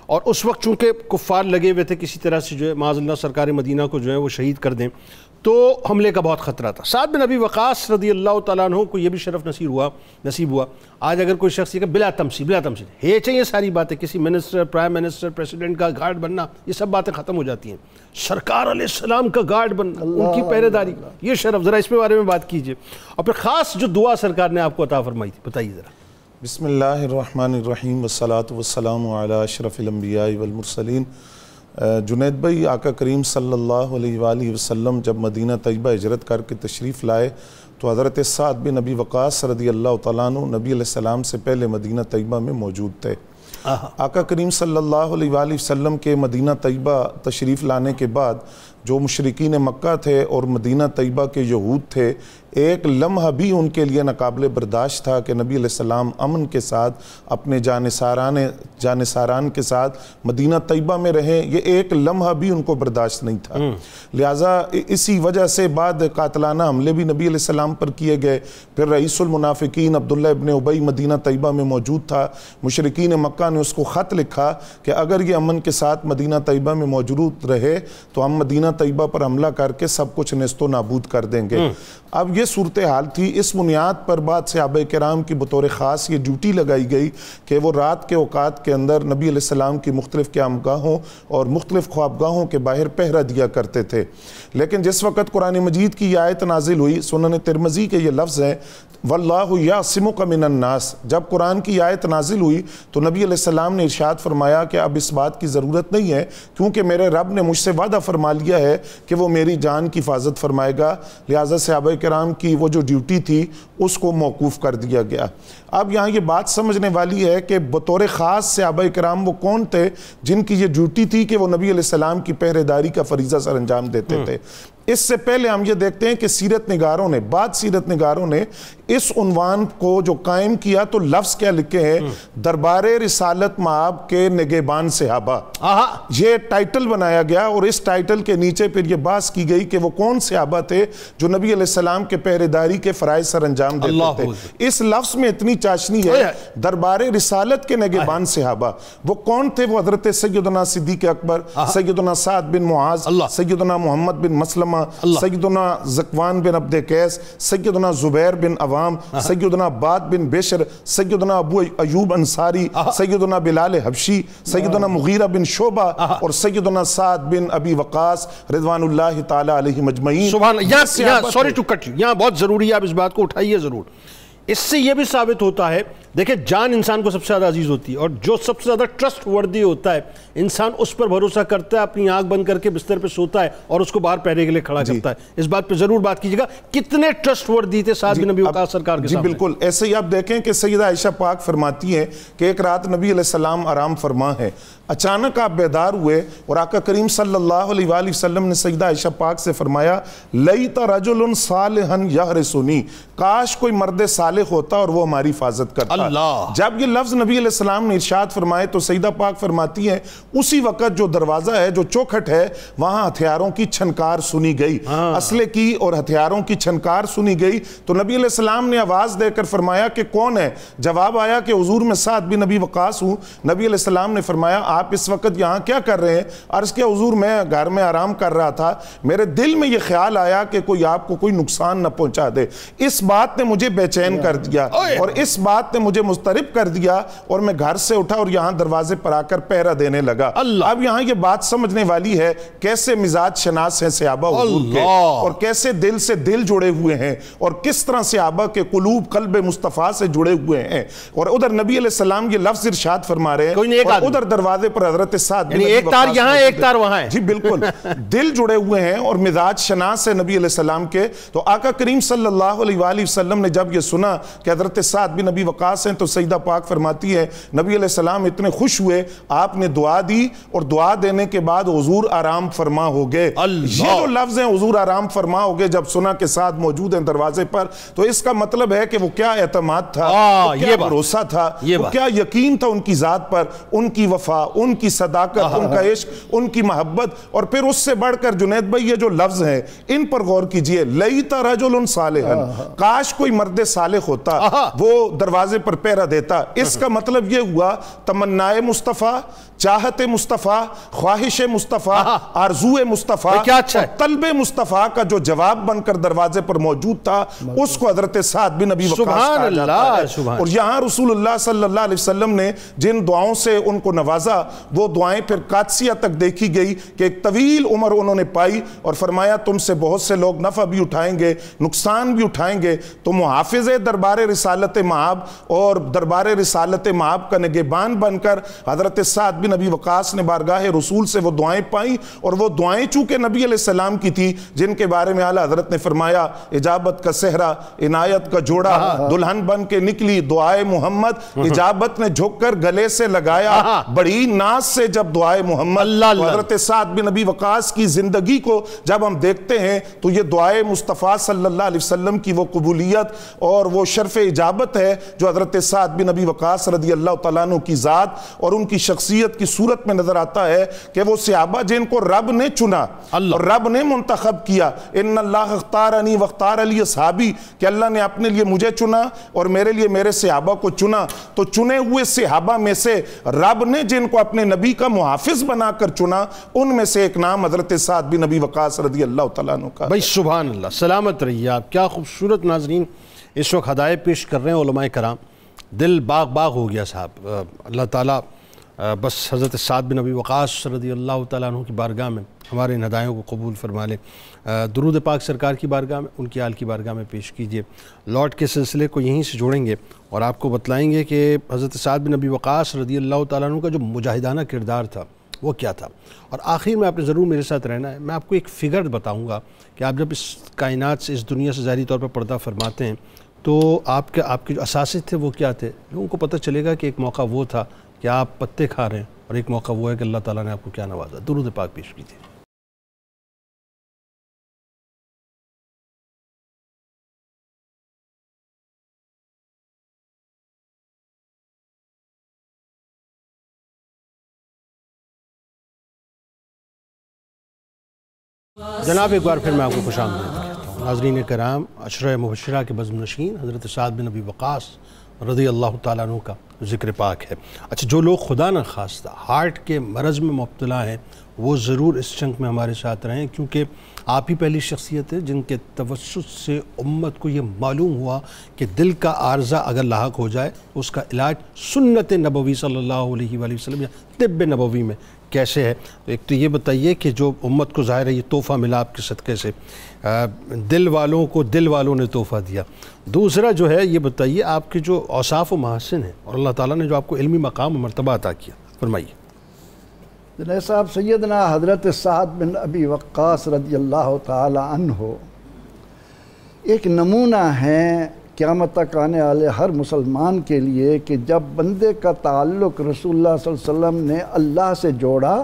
اور اس وقت چونکہ کفار لگے ہوئے تھے کسی طرح سے جو ہے معاذ اللہ سرکار مدینہ کو جو ہے وہ شہید کر دیں، تو حملے کا بہت خطرہ تھا۔ سعد بن ابی وقاص رضی اللہ تعالیٰ عنہ کو یہ بھی شرف نصیب ہوا۔ آج اگر کوئی شخص یہ کہ بلا تمثیل ہے چاہیے ساری باتیں، کسی منسٹر، پرائم منسٹر، پریسیڈنٹ کا گارڈ بننا، یہ سب باتیں ختم ہو جاتی ہیں، سرکار علیہ السلام کا گارڈ بننا، ان کی پہرے داری، یہ شرف، ذرا اس کے بارے میں بات کیجئے، اور پھر خاص جو دعا سرکار نے آپ کو عطا فرمائی تھی بتائیے ذرا۔ بسم اللہ الرحمن الرحیم والصلاة والسلام علی اشرف الانبیاء والمرسلین۔ جنید بھائی، آقا کریم صلی اللہ علیہ وآلہ وسلم جب مدینہ طیبہ ہجرت کر کے تشریف لائے تو حضرت سعد بن ابی وقاص رضی اللہ تعالیٰ عنہ نبی علیہ السلام سے پہلے مدینہ طیبہ میں موجود تھے۔ آقا کریم صلی اللہ علیہ وآلہ وسلم کے مدینہ طیبہ تشریف لانے کے بعد جو مشرکین مکہ تھے اور مدینہ طیبہ کے یہود تھے، ایک لمحہ بھی ان کے لیے ناقابل برداشت تھا کہ نبی علیہ السلام امن کے ساتھ اپنے جانثاران کے ساتھ مدینہ طیبہ میں رہیں، یہ ایک لمحہ بھی ان کو برداشت نہیں تھا۔ لہٰذا اسی وجہ سے بعد قاتلانہ حملے بھی نبی علیہ السلام پر کیے گئے۔ پھر رئیس المنافقین عبداللہ ابن ابی مدینہ طیبہ میں موجود تھا، مشرکین مکہ نے اس کو خط لکھا کہ اگر یہ امن کے ساتھ مدینہ طیبہ میں موجود رہے تو ہم مدینہ طیبہ پر حملہ کر کے سب کچھ نیست و نابود کر دیں گے۔ اب یہ صورتحال تھی، اس بنیاد پر بعد صحابہ کرام کی بطور خاص یہ ڈیوٹی لگائی گئی کہ وہ رات کے اوقات کے اندر نبی علیہ السلام کی مختلف قیامگاہوں اور مختلف خوابگاہوں کے باہر پہرہ دیا کرتے تھے۔ لیکن جس وقت قرآن مجید کی یہ آیت نازل ہوئی، سنن ترمذی کے یہ لفظ ہیں واللہ یعصمک من الناس، جب قرآن کی آیت نازل ہوئی تو نبی علیہ السلام نے ارشاد فرمایا کہ اب اس بات کی ضرورت نہیں ہے کیونکہ میرے رب نے مجھ سے وعدہ فرما لیا ہے کہ وہ میری جان کی حفاظت فرمائے گا، لہٰذا صحابہ کرام کی وہ جو ڈیوٹی تھی اس کو موقوف کر دیا گیا۔ اب یہاں یہ بات سمجھنے والی ہے کہ بطور خاص صحابہ کرام وہ کون تھے جن کی یہ ڈیوٹی تھی کہ وہ نبی علیہ السلام کی پہرے داری کا فریضہ سر انجام دیتے تھے۔ اس سے پہلے ہم یہ دیکھتے ہیں کہ سیرت نگاروں نے اس عنوان کو جو قائم کیا تو لفظ کیا لکھے ہیں، دربار رسالت مآب کے نگہبان صحابہ، یہ ٹائٹل بنایا گیا، اور اس ٹائٹل کے نیچے پھر یہ بحث کی گئی کہ وہ کون صحابہ تھے جو نبی علیہ السلام کے پہرے داری کے فرائض سر انجام دیتے تھے۔ اس لفظ میں اتنی چاشنی ہے، دربار رسالت کے نگہبان صحابہ وہ کون تھے؟ وہ حضرت سیدنا صدیق اکبر، سیدنا سعد بن معاذ، سیدنا محمد بن مسلمہ، اسامہ، سیدنا زکوان بن عبد قیس، سیدنا زبیر بن عوام، سیدنا عباد بن بشر، سیدنا ابو ایوب انصاری، سیدنا بلال حبشی، سیدنا مغیرہ بن شعبہ اور سیدنا سعد بن ابی وقاص رضوان اللہ تعالی علیہم اجمعین۔ سبحان اللہ۔ یہاں سوری ٹو کٹ یو، یہاں بہت ضروری ہے، آپ اس بات کو اٹھائیے ضرور۔ اس سے یہ بھی ثابت ہوتا ہے، دیکھیں جان انسان کو سب سے زیادہ عزیز ہوتی ہے، اور جو سب سے زیادہ ٹرسٹ وردی ہوتا ہے انسان اس پر بھروسہ کرتا ہے، اپنی آنکھ بند کر کے بستر پہ سوتا ہے اور اس کو باہر پہرے کے لیے کھڑا کرتا ہے۔ اس بات پہ ضرور بات کیجیے گا، کتنے ٹرسٹ وردی تھے سعد بن ابی وقاص سرکار کے سامنے۔ جی بالکل، ایسے ہی آپ دیکھیں کہ سیدہ عائشہ پاک فرماتی ہیں کہ ایک رات نبی علیہ السلام آرام فرما ہے، اچانک آپ بیدار ہوئے اور آقا کریم صلی اللہ علیہ وآلہ وسلم نے سیدہ عائشہ پاک سے فرمایا لیت رجل صالحا یحرسنی، کاش کوئی مرد صالح ہوتا اور وہ ہماری حفاظت کرتا۔ اللہ، جب یہ لفظ نبی علیہ السلام نے ارشاد فرمائے تو سیدہ پاک فرماتی ہیں اسی وقت جو دروازہ ہے، جو چوکھٹ ہے، وہاں ہتھیاروں کی چھنکار سنی گئی، اسلحے کی اور ہتھیاروں کی چھنکار سنی گئی۔ تو نبی علیہ السلام نے آواز دے کر فرمایا کہ کون ہے؟ جواب آیا کہ حضور میں سعد بن ابی وقاص ہوں۔ نبی علیہ السلام نے فرمایا آپ اس وقت یہاں کیا کر رہے ہیں؟ عرض کیا حضور میں گھر میں آرام کر رہا تھا، میرے دل میں یہ خیال آیا کہ کوئی آپ کو کوئی نقصان نہ پہنچا دے۔ اس بات نے مجھے بے چین کر دیا اور اس بات نے مجھے مضطرب کر دیا اور میں گھر سے اٹھا اور یہاں دروازے پر آ کر پہرا دینے لگا۔ اب یہاں یہ بات سمجھنے والی ہے کیسے مزاج شناس ہیں صحابہ حضور کے، اور کیسے دل سے دل جڑے ہوئے ہیں، اور کس طرح صحابہ کے قلوب قلب مصطفیٰ سے جڑے ہوئے ہیں۔ اور ادھر نبی علیہ السلام یہ لفظ ارشاد فرما رہے ہیں اور ادھر دروازے پر حضرت سعد بن ابی وقاص، ایک تار یہاں ایک تار وہاں ہے۔ جی بالکل، دل جڑے ہوئے ہیں اور مزاج شناس ہے نبی علیہ السلام کے۔ تو آقا کریم صلی اللہ علیہ وآلہ وسلم نے جب یہ سنا کہ حضرت سعد بن ابی وقاص ہیں تو سیدہ پاک فرماتی ہے نبی علیہ السلام اتنے خوش ہوئے، آپ نے دعا دی اور دعا دینے کے بعد حضور آرام فرما ہو گئے۔ یہ جو لفظ ہیں حضور آرام فرما ہو گئے، جب سنا کہ سعد موجود ہیں دروازے پر، تو اس کا مطلب ہے کہ وہ کیا اعتماد تھا، وہ کیا بھروسہ تھا، وہ کیا یقین تھا ان کی ذات پر، ان کی وفا، ان کی صداقت، ان کا عشق، ان کی محبت۔ اور پھر اس سے بڑھ کر جنید بھائی یہ جو لفظ ہیں ان پر غور کیجئے، لیت رجل صالحا، کاش کوئی مرد صالح ہوتا وہ دروازے پر پہرا دیتا۔ اس کا مطلب یہ ہوا تمنائے مصطفیٰ، چاہت مصطفیٰ، خواہش مصطفیٰ، آرزو مصطفیٰ، طلب مصطفیٰ کا جو جواب بن کر دروازے پر موجود تھا اس کو حضرت سعد بن ابی وقاص کہا جاتا ہے۔ اور یہاں رسول اللہ صلی اللہ علیہ وسلم نے جن دعاؤں سے ان کو نوازا وہ دعائیں پھر قادسیہ تک دیکھی گئی کہ ایک طویل عمر انہوں نے پائی، اور فرمایا تم سے بہت سے لوگ نفع بھی اٹھائیں گے، نقصان بھی اٹھائیں گے، تو محافظ دربار رسالت مآب اور دربار رسالت مآب کا نگہبان بن کر حضرت سعد بن نبی وقاص نے بارگاہ رسول سے وہ دعائیں پائیں، اور وہ دعائیں چونکہ نبی علیہ السلام کی تھی جن کے بارے میں اعلیٰ حضرت نے فرمایا اجابت کا صحرا، عنایت کا جوڑا، دلہن بن کے نکلی دعائے محمد، اجابت نے جھک کر گلے سے لگایا بڑی ناز سے جب دعائے محمد۔ حضرت سعد بن نبی وقاص کی زندگی کو جب ہم دیکھتے ہیں تو یہ دعائے مصطفیٰ صلی اللہ علیہ وسلم کی وہ قبولیت اور وہ شرف اجابت ہے جو حضرت سعد بن نبی وقاص رضی اللہ تعالیٰ عنہ کی ذات اور ان کی شخصیت کی صورت میں نظر آتا ہے کہ وہ صحابہ جن کو رب نے چنا اور رب نے منتخب کیا، ان اللہ اختارنی واختار علی اصحابی، کہ اللہ نے اپنے لیے مجھے چنا اور میرے لیے میرے صحابہ کو چنا۔ تو چنے ہوئے صحابہ میں سے رب نے جن کو اپنے نبی کا محافظ بنا کر چنا، ان میں سے ایک نام حضرت سعد بن نبی وقاص رضی اللہ تعالیٰ عنہ کا۔ بھائی سبحان اللہ، سلامت رہیے آپ، کیا خوبصورت ناظرین اس وقت ہدایت پیش کر رہے ہیں علماء کرام۔ دل باغ باغ ہو گیا صاحب۔ اللہ تعالیٰ بس حضرت سعد بن نبی وقاص رضی اللہ تعالیٰ عنہ کی بارگاہ میں ہمارے ان ہدایوں کو قبول فرما لے۔ درود پاک سرکار کی بارگاہ میں، ان کی آل کی بارگاہ میں پیش کیجئے۔ لوٹ کے سلسلے کو یہیں سے جوڑیں گے اور آپ کو بتلائیں گے کہ حضرت سعد بن نبی وقاص رضی اللہ تعالیٰ عنہ کا جو مجاہدانہ کردار تھا وہ کیا تھا، اور آخر میں آپ نے ضرور میرے ساتھ رہنا ہے۔ میں آپ کو ایک فگر بتاؤں گا کہ آپ جب اس کائنات سے، اس دنیا سے ظاہری طور پر پردہ فرماتے ہیں تو آپ کے جو اساسے تھے وہ کیا تھے۔ لوگوں کو پتہ چلے گا کہ ایک موقع وہ تھا کہ آپ پتے کھا رہے ہیں اور ایک موقع وہ ہے کہ اللہ تعالیٰ نے آپ کو کیا نوازا۔ درود پاک پیش کیجیے۔ جناب ایک بار پھر میں آپ کو خوش آمدید کہتا ہوں۔ ناظرین کرام، عشرہ مبشرہ کے بزم نشین حضرت سعد بن نبی وقاص رضی اللہ تعالیٰ عنہ کا ذکر پاک ہے۔ اچھا، جو لوگ خدا نخواستہ ہارٹ کے مرض میں مبتلا ہیں وہ ضرور اس چنک میں ہمارے ساتھ رہیں، کیونکہ آپ ہی پہلی شخصیت ہے جن کے توسط سے امت کو یہ معلوم ہوا کہ دل کا عارضہ اگر لاحق ہو جائے اس کا علاج سنت نبوی صلی اللہ علیہ وآلہ وسلم یا طب نبوی میں کیسے ہے. تو ایک تو یہ بتائیے کہ جو امت کو ظاہر ہے یہ تحفہ ملا آپ کے صدقے سے، دل والوں کو دل والوں نے تحفہ دیا. دوسرا جو ہے یہ بتائیے آپ کے جو اوصاف و محاسن ہیں اور اللہ تعالیٰ نے جو آپ کو علمی مقام و مرتبہ عطا کیا، فرمائیے. جنید صاحب، سیدنا حضرت سعد بن ابی وقاص رضی اللہ تعالی عنہ ایک نمونہ ہیں قیامت تک آنے والے ہر مسلمان کے لیے کہ جب بندے کا تعلق رسول اللہ صلی اللہ علیہ وسلم نے اللہ سے جوڑا،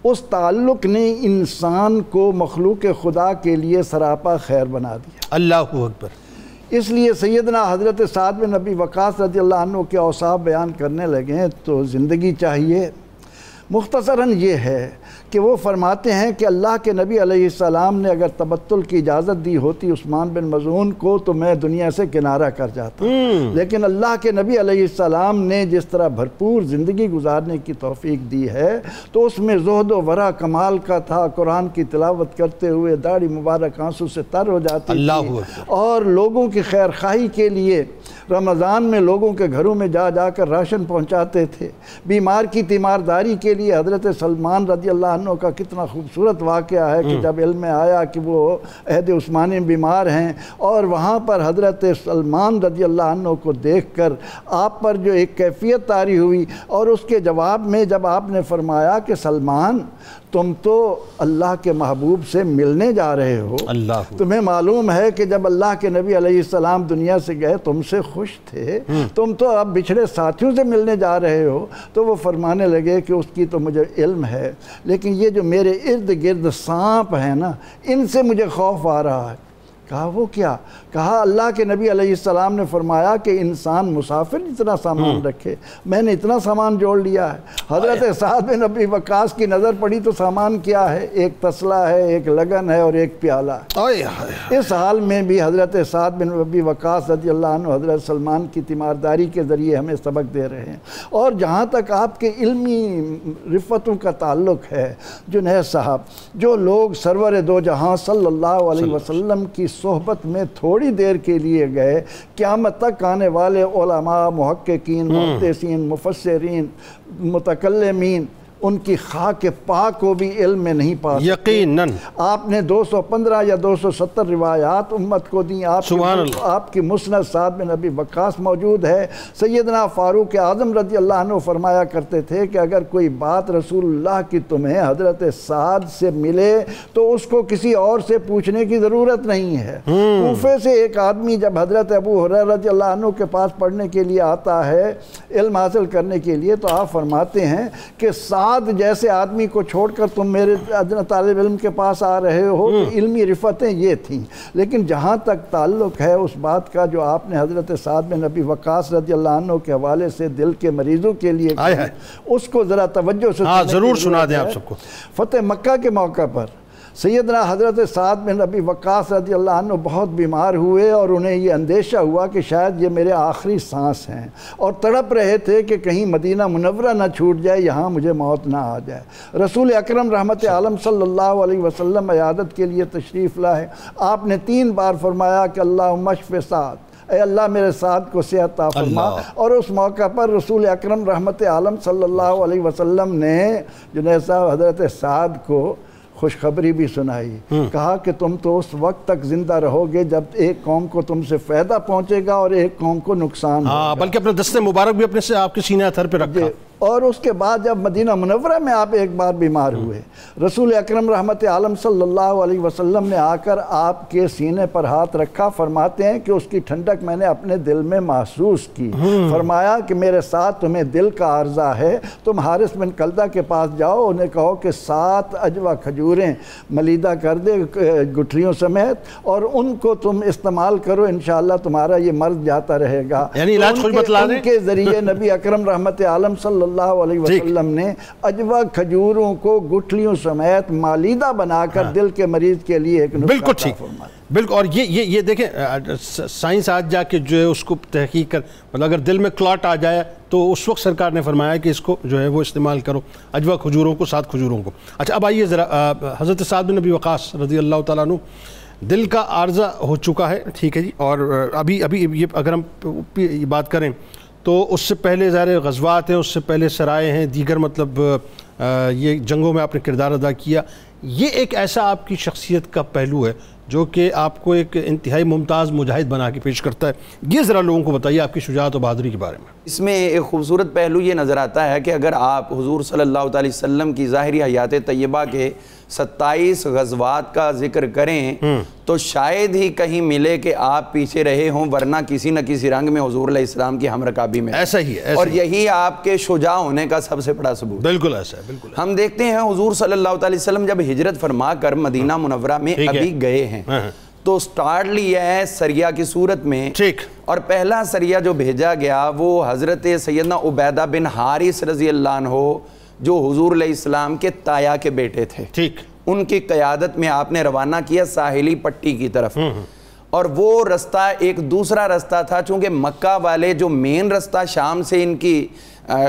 اس تعلق نے انسان کو مخلوق خدا کے لیے سراپا خیر بنا دیا. اللہ اکبر. اس لیے سیدنا حضرت سعد بن ابی وقاص رضی اللہ عنہ کے اوصاف بیان کرنے لگے تو زندگی چاہیے. مختصراً یہ ہے کہ وہ فرماتے ہیں کہ اللہ کے نبی علیہ السلام نے اگر تبتل کی اجازت دی ہوتی عثمان بن مظعون کو تو میں دنیا سے کنارہ کر جاتا، لیکن اللہ کے نبی علیہ السلام نے جس طرح بھرپور زندگی گزارنے کی توفیق دی ہے تو اس میں زہد و ورع کمال کا تھا. قرآن کی تلاوت کرتے ہوئے داڑھی مبارک آنسو سے تر ہو جاتی تھی اور لوگوں کی خیر خواہی کے لیے رمضان میں لوگوں کے گھروں میں جا جا کر راشن پہنچاتے تھے. بیمار کی تیمارداری کے لیے حضرت سلمان رضی اللہ عنہ کا کتنا خوبصورت واقعہ ہے کہ جب علم میں آیا کہ وہ عہد عثمانی بیمار ہیں اور وہاں پر حضرت سلمان رضی اللہ عنہ کو دیکھ کر آپ پر جو ایک کیفیت طاری ہوئی اور اس کے جواب میں جب آپ نے فرمایا کہ سلمان تم تو اللہ کے محبوب سے ملنے جا رہے ہو، تمہیں معلوم ہے کہ جب اللہ کے نبی علیہ السلام دنیا سے گئے تم سے خوش تھے، تم تو اب بچھڑے ساتھیوں سے ملنے جا رہے ہو. تو وہ فرمانے لگے کہ اس کی تو مجھے علم ہے، لیکن یہ جو میرے ارد گرد سانپ ہیں نا ان سے مجھے خوف آ رہا ہے. کہا وہ کیا؟ کہا اللہ کے نبی علیہ السلام نے فرمایا کہ انسان مسافر اتنا سامان رکھے، میں نے اتنا سامان جوڑ لیا ہے. حضرت سعد بن ابی وقاص کی نظر پڑی تو سامان کیا ہے؟ ایک تسلا ہے، ایک لگن ہے اور ایک پیالہ ہے. اس حال میں بھی حضرت سعد بن ابی وقاص رضی اللہ عنہ حضرت سلمان کی تیمارداری کے ذریعے ہمیں سبق دے رہے ہیں. اور جہاں تک آپ کے علمی رفتوں کا تعلق ہے جنید صاحب، جو لوگ سرور دو جہاں صلی اللہ علیہ وسلم کی صحبت میں تھوڑی دیر کے لیے گئے، قیامت تک آنے والے علماء، محققین، محدثین، مفسرین، متکلمین ان کی خاک پاک کو بھی علم میں نہیں پا سکتے. یقیناً آپ نے 215 یا 270 روایات امت کو دیں. آپ کی مسند سعد بن ابی وقاص موجود ہے. سیدنا فاروق اعظم رضی اللہ عنہ فرمایا کرتے تھے کہ اگر کوئی بات رسول اللہ کی تمہیں حضرت سعد سے ملے تو اس کو کسی اور سے پوچھنے کی ضرورت نہیں ہے. کوفے سے ایک آدمی جب حضرت ابو ہریرہ رضی اللہ عنہ کے پاس پڑھنے کے لیے آتا ہے، علم حاصل کرنے کے لیے، تو آپ فرماتے ہیں کہ سعد جیسے آدمی کو چھوڑ کر تم میرے طالب علم کے پاس آ رہے ہو. تو علمی رفتیں یہ تھیں. لیکن جہاں تک تعلق ہے اس بات کا جو آپ نے حضرت سعد بن ابی وقاص رضی اللہ عنہ کے حوالے سے دل کے مریضوں کے لیے اس کو ذرا توجہ سے ضرور سنا دیں آپ سب کو. فتح مکہ کے موقع پر سیدنا حضرت سعد بن ابی وقاص رضی اللہ عنہ بہت بیمار ہوئے اور انہیں یہ اندیشہ ہوا کہ شاید یہ میرے آخری سانس ہیں، اور تڑپ رہے تھے کہ کہیں مدینہ منورہ نہ چھوٹ جائے، یہاں مجھے موت نہ آ جائے. رسول اکرم رحمت عالم صلی اللہ علیہ وسلم عیادت کے لیے تشریف لائے. آپ نے 3 بار فرمایا کہ اللہم اشف سعد، اے اللہ میرے سعد کو صحت عطا فرما. اور اس موقع پر رسول اکرم رحمت عالم صلی اللہ علیہ وسلم نے جنید صاحب حضرت سعد کو خوشخبری بھی سنائی. کہا کہ تم تو اس وقت تک زندہ رہو گے جب ایک قوم کو تم سے فائدہ پہنچے گا اور ایک قوم کو نقصان ہوگا. بلکہ اپنے دست مبارک بھی اپنے سے آپ کے سینہ تھر پہ رکھا. اور اس کے بعد جب مدینہ منورہ میں آپ ایک بار بیمار ہوئے، رسول اکرم رحمت عالم صلی اللہ علیہ وسلم نے آ کر آپ کے سینے پر ہاتھ رکھا. فرماتے ہیں کہ اس کی ٹھنڈک میں نے اپنے دل میں محسوس کی. فرمایا کہ میرے ساتھ تمہیں دل کا عارضہ ہے، تم حارث بن کلدہ کے پاس جاؤ، انہیں کہو کہ 7 عجوہ کھجوریں ملیدہ کر دے گٹھلیوں سمیت، اور ان کو تم استعمال کرو، انشاءاللہ تمہارا یہ مرض جاتا رہے گا. یعنی علاج خود بتلا دیں. ان کے ذریعے نبی اکرم رحمت عالم صلی اللہ علیہ وسلم نے عجوہ کھجوروں کو گٹھلیوں سمیت مالیدہ بنا کر دل کے مریض کے لیے ایک نسخہ بالکل ٹھیک. بالکل. اور یہ دیکھیں سائنس آج جا کے جو ہے اس کو تحقیق کر، مطلب اگر دل میں کلاٹ آ جائے تو اس وقت سرکار نے فرمایا کہ اس کو جو ہے وہ استعمال کرو، اجوا کھجوروں کو، 7 کھجوروں کو۔ اچھا اب آئیے ذرا حضرت سعد بن ابی وقاص رضی اللہ تعالیٰ عنہ، دل کا عارضہ ہو چکا ہے، ٹھیک ہے جی، اور ابھی یہ اگر ہم یہ بات کریں تو اس سے پہلے ظاہر غزوات ہیں، اس سے پہلے سرائے ہیں، دیگر مطلب یہ جنگوں میں آپ نے کردار ادا کیا، یہ ایک ایسا آپ کی شخصیت کا پہلو ہے جو کہ آپ کو ایک انتہائی ممتاز مجاہد بنا کے پیش کرتا ہے، یہ ذرا لوگوں کو بتائیے آپ کی شجاعت و بہادری کے بارے میں۔ اس میں ایک خوبصورت پہلو یہ نظر آتا ہے کہ اگر آپ حضور صلی اللہ علیہ وسلم کی ظاہری حیات طیبہ کے 27 غزوات کا ذکر کریں تو شاید ہی کہیں ملے کہ آپ پیچھے رہے ہوں، ورنہ کسی نہ کسی رنگ میں حضور علیہ السلام کی ہم رکابی میں ایسا ہی ہے، اور یہی آپ کے شجاع ہونے کا سب سے بڑا ثبوت۔ بالکل ایسا ہے، بالکل۔ ہم دیکھتے ہیں حضور صلی اللہ علیہ وسلم جب ہجرت فرما کر مدینہ منورہ میں ابھی گئے ہیں تو سٹارٹ لیا ہے سریہ کی صورت میں، ٹھیک، اور پہلا سریہ جو بھیجا گیا وہ حضرت سیدنا عبیدہ بن حارث رضی اللہ عنہ جو حضور علیہ السلام کے تایا کے بیٹے تھے، ٹھیک، ان کی قیادت میں آپ نے روانہ کیا ساحلی پٹی کی طرف، اور وہ رستہ ایک دوسرا رستہ تھا، چونکہ مکہ والے جو مین رستہ شام سے ان کی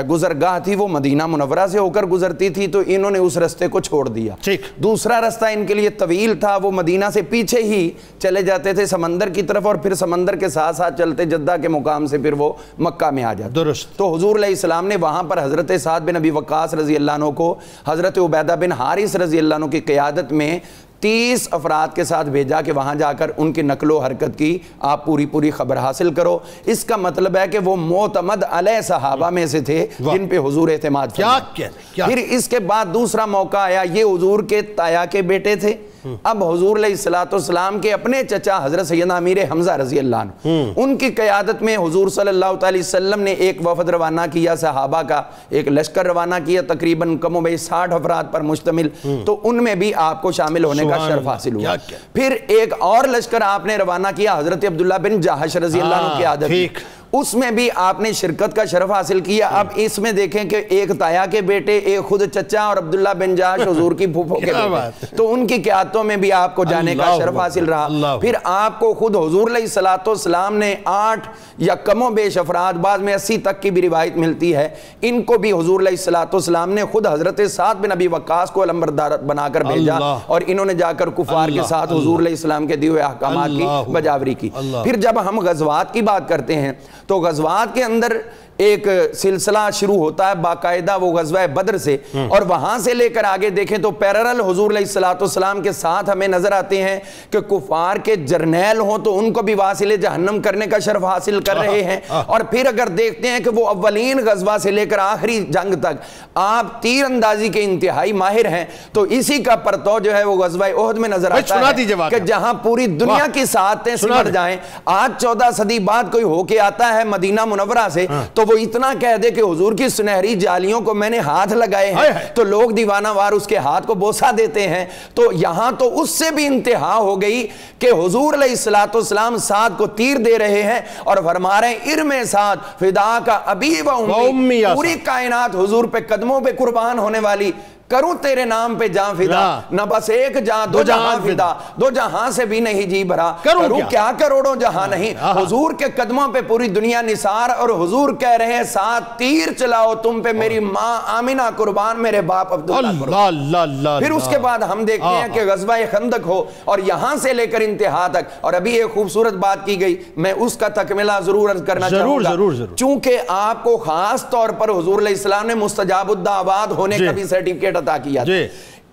گزرگاہ تھی وہ مدینہ منورہ سے ہو کر گزرتی تھی، تو انہوں نے اس رستے کو چھوڑ دیا۔ دوسرا رستہ ان کے لیے طویل تھا، وہ مدینہ سے پیچھے ہی چلے جاتے تھے سمندر کی طرف، اور پھر سمندر کے ساتھ ساتھ چلتے جدہ کے مقام سے پھر وہ مکہ میں آ جاتے۔ درست۔ تو حضور علیہ السلام نے وہاں پر حضرت سعد بن ابی وقاص رضی اللہ عنہ کو حضرت عبیدہ بن حارث رضی اللہ عنہ کی قیادت میں 30 افراد کے ساتھ بھیجا کہ وہاں جا کر ان کی نقل و حرکت کی آپ پوری خبر حاصل کرو۔ اس کا مطلب ہے کہ وہ معتمد علیہ صحابہ میں سے تھے جن پہ حضور اعتماد فرمایا۔ پھر اس کے بعد دوسرا موقع آیا، یہ حضور کے تایا کے بیٹے تھے، اب حضور علیہ السلام کے اپنے چچا حضرت سیدنا امیر حمزہ رضی اللہ عنہ، ان کی قیادت میں حضور صلی اللہ علیہ وسلم نے ایک وفد روانہ کیا، صحابہ کا ایک لشکر روانہ کیا، تقریباً کم و بیش 60 افراد پر مشتمل، تو ان میں بھی آپ کو شامل ہونے کا شرف حاصل ہوا۔ پھر ایک اور لشکر آپ نے روانہ کیا حضرت عبداللہ بن جہش رضی اللہ عنہ کی عادت میں، اس میں بھی آپ نے شرکت کا شرف حاصل کیا۔ اب اس میں دیکھیں کہ ایک تایا کے بیٹے، ایک خود چچا، اور عبداللہ بن جہش حضور کی پھوپھو کے بیٹے، تو ان کی قیادتوں میں بھی آپ کو جانے کا شرف حاصل رہا۔ پھر آپ کو خود حضور علیہ السلام نے 8 یا کم و بیش افراد، بعض میں 80 تک کی بھی روایت ملتی ہے، ان کو بھی حضور علیہ السلام نے خود حضرت سعد بن ابی وقاص کو علمبردار بنا کر بھیجا، اور انہوں نے جا کر کفار کے ساتھ حضور علیہ السلام کے دیے ہوئے احکامات کی بجاوری کی۔ پھر جب ہم غزوات کی بات کرتے ہیں تو غزوات کے اندر ایک سلسلہ شروع ہوتا ہے باقاعدہ، وہ غزوہ بدر سے، اور وہاں سے لے کر آگے دیکھیں تو پیرالل حضور علیہ السلام کے ساتھ ہمیں نظر آتے ہیں کہ کفار کے جرنیل ہوں تو ان کو بھی واصل جہنم کرنے کا شرف حاصل کر رہے ہیں، اور پھر اگر دیکھتے ہیں کہ وہ اولین غزوہ سے لے کر آخری جنگ تک آپ تیر اندازی کے انتہائی ماہر ہیں، تو اسی کا پرتو جو ہے وہ غزوہ احد میں نظر آتا ہے کہ جہاں پوری دنیا کی ساعتیں سمٹ جائیں، آج 14 صدی بعد کوئی ہو کے آتا ہے مدینہ منورہ سے تو وہ اتنا کہہ دے کہ حضور کی سنہری جالیوں کو میں نے ہاتھ لگائے ہیں، تو لوگ دیوانہ وار اس کے ہاتھ کو بوسہ دیتے ہیں۔ تو یہاں تو اس سے بھی انتہا ہو گئی کہ حضور علیہ السلام سعد کو تیر دے رہے ہیں اور فرما رہے ہیں ارم سعد فدا کا ابی و امی، پوری کائنات حضور پہ قدموں پہ قربان ہونے والی، کروں تیرے نام پہ جان فدا، نہ بس ایک جان دو جہاں فدا، دو جہاں سے بھی نہیں جی بھرا، کروں کیا کروڑوں جہاں نہیں، حضور کے قدموں پہ پوری دنیا نثار، اور حضور کہہ رہے ہیں ساتھ تیر چلاؤ تم پہ میری ماں آمینہ قربان، میرے باپ عبداللہ قربان۔ پھر اس کے بعد ہم دیکھتے ہیں کہ غزوہ خندق ہو، اور یہاں سے لے کر انتہا تک، اور ابھی ایک خوبصورت بات کی گئی، میں اس کا تکملہ ضرور عرض کرنا چاہوں گا، چونکہ آپ کو خاص طور پر حضور علیہ السلام نے مستجاب الدعوات ہونے کا بھی سرٹیفکیٹ عطا کیا تھا۔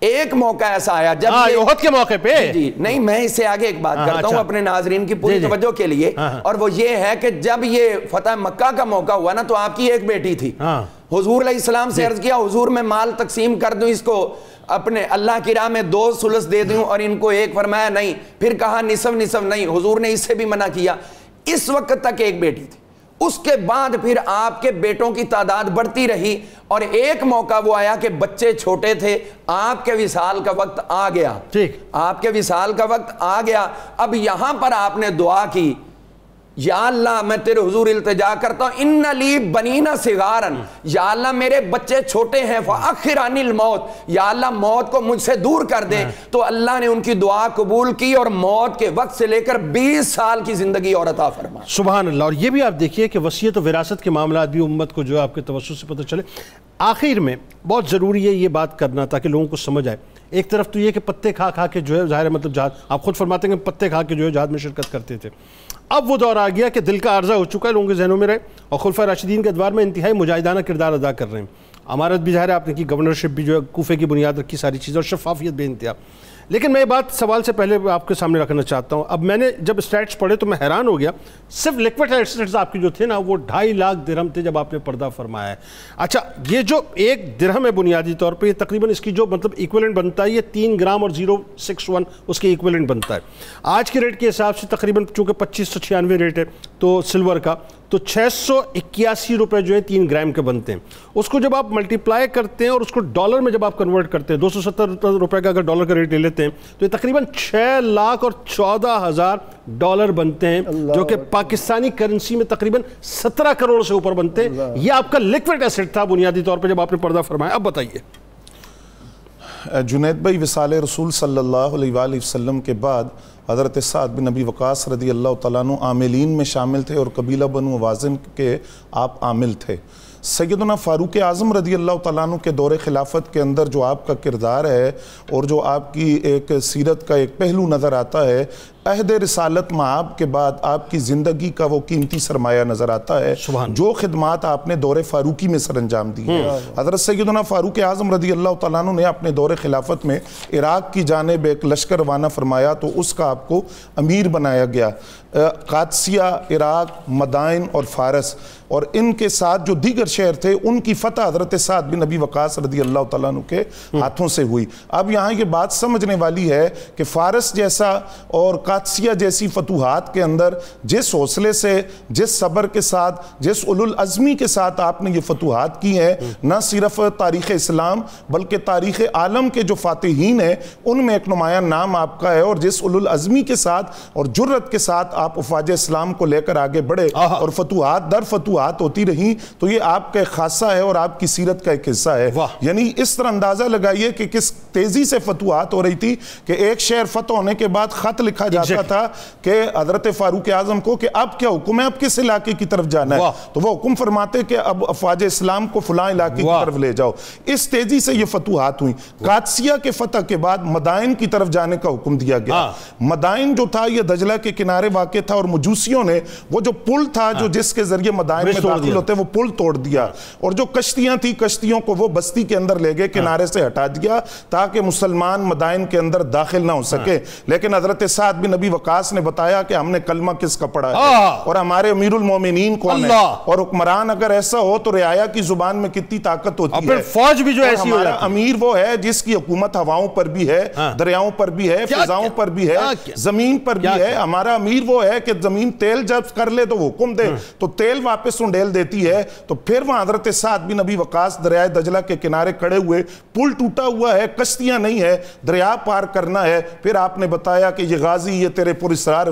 ایک موقع ایسا آیا جب احد کے موقع پہ، جی نہیں میں اس سے آگے ایک بات کرتا ہوں اپنے ناظرین کی پوری توجہ کے لیے، اور وہ یہ ہے کہ جب یہ فتح مکہ کا موقع ہوا نا تو آپ کی ایک بیٹی تھی، حضور علیہ السلام سے عرض کیا حضور میں مال تقسیم کر دوں اس کو، اپنے اللہ کی راہ میں 2 ثلث دے دوں، اور ان کو 1 فرمایا نہیں، پھر کہا نصف نہیں، حضور نے اس سے بھی منع کیا۔ اس وقت تک ایک بیٹی تھی، اس کے بعد پھر آپ کے بیٹوں کی تعداد بڑھتی رہی، اور ایک موقع وہ آیا کہ بچے چھوٹے تھے، آپ کے وصال کا وقت آ گیا، آپ کے وصال کا وقت آ گیا، اب یہاں پر آپ نے دعا کی، یا اللہ میں تیرے حضور التجا کرتا ہوں ان لی بنین صغارا، یا اللہ میرے بچے چھوٹے ہیں، فاخر عن الموت، یا اللہ موت کو مجھ سے دور کر دے. تو اللہ نے ان کی دعا قبول کی اور موت کے وقت سے لے کر 20 سال کی زندگی اور عطا فرما. سبحان اللہ. اور یہ بھی آپ دیکھیے کہ وصیت و وراثت کے معاملات بھی امت کو جو ہے آپ کے توسط سے پتہ چلے. آخر میں بہت ضروری ہے یہ بات کرنا تاکہ لوگوں کو سمجھ آئے. ایک طرف تو یہ کہ پتے کھا کھا کے جو ہے ظاہر ہے مطلب جہاد، آپ خود فرماتے ہیں کہ پتے کھا کے جو ہے جہاد میں شرکت کرتے تھے. اب وہ دور آ گیا کہ دل کا عارضہ ہو چکا ہے، لوگوں کے ذہنوں میں رہے، اور خلفائے راشدین کے ادوار میں انتہائی مجاہدانہ کردار ادا کر رہے ہیں. امارت بھی ظاہر ہے آپ نے کی، گورنرشپ بھی جو ہے کوفے کی بنیاد رکھی، ساری چیزیں، اور شفافیت بے انتہا. لیکن میں یہ بات سوال سے پہلے آپ کے سامنے رکھنا چاہتا ہوں. اب میں نے جب اسٹیٹس پڑھے تو میں حیران ہو گیا. صرف لیکوڈ ایسٹس آپ کے جو تھے نا وہ 2.5 لاکھ درہم تھے جب آپ نے پردہ فرمایا ہے. اچھا یہ جو 1 درہم ہے بنیادی طور پہ، یہ تقریباً اس کی جو مطلب ایکویلنٹ بنتا ہے یہ 3 گرام اور 0.61 اس کے ایکویلنٹ بنتا ہے. آج کے ریٹ کے حساب سے تقریباً چونکہ 2596 ریٹ ہے تو سلور کا، تو 681 روپے جو ہے 3 گرام کے بنتے ہیں. اس کو جب آپ ملٹیپلائی کرتے ہیں اور اس کو ڈالر میں جب آپ کنورٹ کرتے ہیں، 270 روپے کا اگر ڈالر کا ریٹ لے لیتے ہیں تو یہ تقریباً 6,14,000 ڈالر بنتے ہیں، جو کہ پاکستانی کرنسی میں تقریباً 17 کروڑ سے اوپر بنتے ہیں. یہ آپ کا لیکوڈ ایسٹ تھا بنیادی طور پہ جب آپ نے پردہ فرمایا. اب بتائیے جنید بھائی، وصال رسول صلی اللہ علیہ وآلہ وسلم کے بعد حضرت سعد بن ابی وقاص رضی اللہ تعالیٰ عنہ عاملین میں شامل تھے اور قبیلہ بنو وازن کے آپ عامل تھے. سیدنا فاروق اعظم رضی اللہ تعالیٰ عنہ کے دور خلافت کے اندر جو آپ کا کردار ہے اور جو آپ کی ایک سیرت کا ایک پہلو نظر آتا ہے، عہد رسالت مآب کے بعد آپ کی زندگی کا وہ قیمتی سرمایہ نظر آتا ہے جو خدمات آپ نے دور فاروقی میں سر انجام دی ہے. حضرت سیدنا فاروق اعظم رضی اللہ تعالیٰ عنہ نے اپنے دور خلافت میں عراق کی جانب ایک لشکر روانہ فرمایا تو اس کا آپ کو امیر بنایا گیا. قادسیہ، عراق، مدائن اور فارس اور ان کے ساتھ جو دیگر شہر تھے ان کی فتح حضرت سعد بن ابی وقاص رضی اللہ تعالیٰ عنہ کے ہاتھوں سے ہوئی. اب یہاں یہ بات سمجھنے والی ہے کہ فارس جیسا اور قادسیہ جیسی فتوحات کے اندر جس حوصلے سے، جس صبر کے ساتھ، جس اولو العزمی کے ساتھ آپ نے یہ فتوحات کی ہیں، نہ صرف تاریخ اسلام بلکہ تاریخ عالم کے جو فاتحین ہیں ان میں ایک نمایاں نام آپ کا ہے. اور جس اولو العزمی کے ساتھ اور جرت کے ساتھ آپ افواج اسلام کو لے کر آگے بڑھے اور فتوحات در فتوحات ہوتی رہیں، تو یہ آپ کا ایک خاصہ ہے اور آپ کی سیرت کا ایک حصہ ہے. یعنی اس طرح اندازہ لگائیے کہ کس تیزی سے فتوحات ہو رہی تھی کہ ایک شہر فتح ہونے کے بعد خط لکھا جاتا تھا کہ حضرت فاروق اعظم کو کہ اب کیا حکم ہے، اب کس علاقے کی طرف جانا ہے، تو وہ حکم فرماتے کہ اب افواج اسلام کو فلاں علاقے کی طرف لے جاؤ. اس تیزی سے یہ فتوحات ہوئیں. قادسیہ کے فتح کے بعد مدائن کی طرف جانے کا حکم دیا گیا. مدائن جو تھا یہ دجلہ کے کنارے واقع تھا اور مجوسیوں نے وہ جو پل تھا جو جس کے ذریعے مدائن میں داخل ہوتے وہ پل توڑ دیا اور جو کشتیاں تھی کشتیوں کو وہ بستی کے اندر لے گئے، کنارے سے ہٹا دیا تاکہ مسلمان مدائن کے اندر داخل نہ ہو سکے. لیکن حضرت سعد بن ابی وقاص نے بتایا کہ ہم نے کلمہ کس کا پڑھا ہے اور ہمارے امیر المومنین کون ہے، اور حکمران اگر ایسا ہو تو رعایا کی زبان میں کتنی طاقت ہوتی ہے. فوج بھی جو ایسی ہمارا امیر وہ ہے جس کی حکومت ہواؤں پر بھی ہے، دریاؤں پر بھی ہے، فضاؤں پر بھی ہے، زمین پر بھی ہے. ہمارا امیر وہ ہے کہ زمین تیل جب کر لے تو وہ حکم دے تو تیل واپس انڈیل دیتی ہے. تو پھر وہاں حضرت سعد بن ابی وقاص دریائے دجلہ کے کنارے کھڑے ہوئے، پل ٹوٹا ہوا ہے، کشتیاں نہیں ہے، دریا پار کرنا ہے. پھر آپ نے بتایا کہ یہ غازی یہ تیرے پراسرار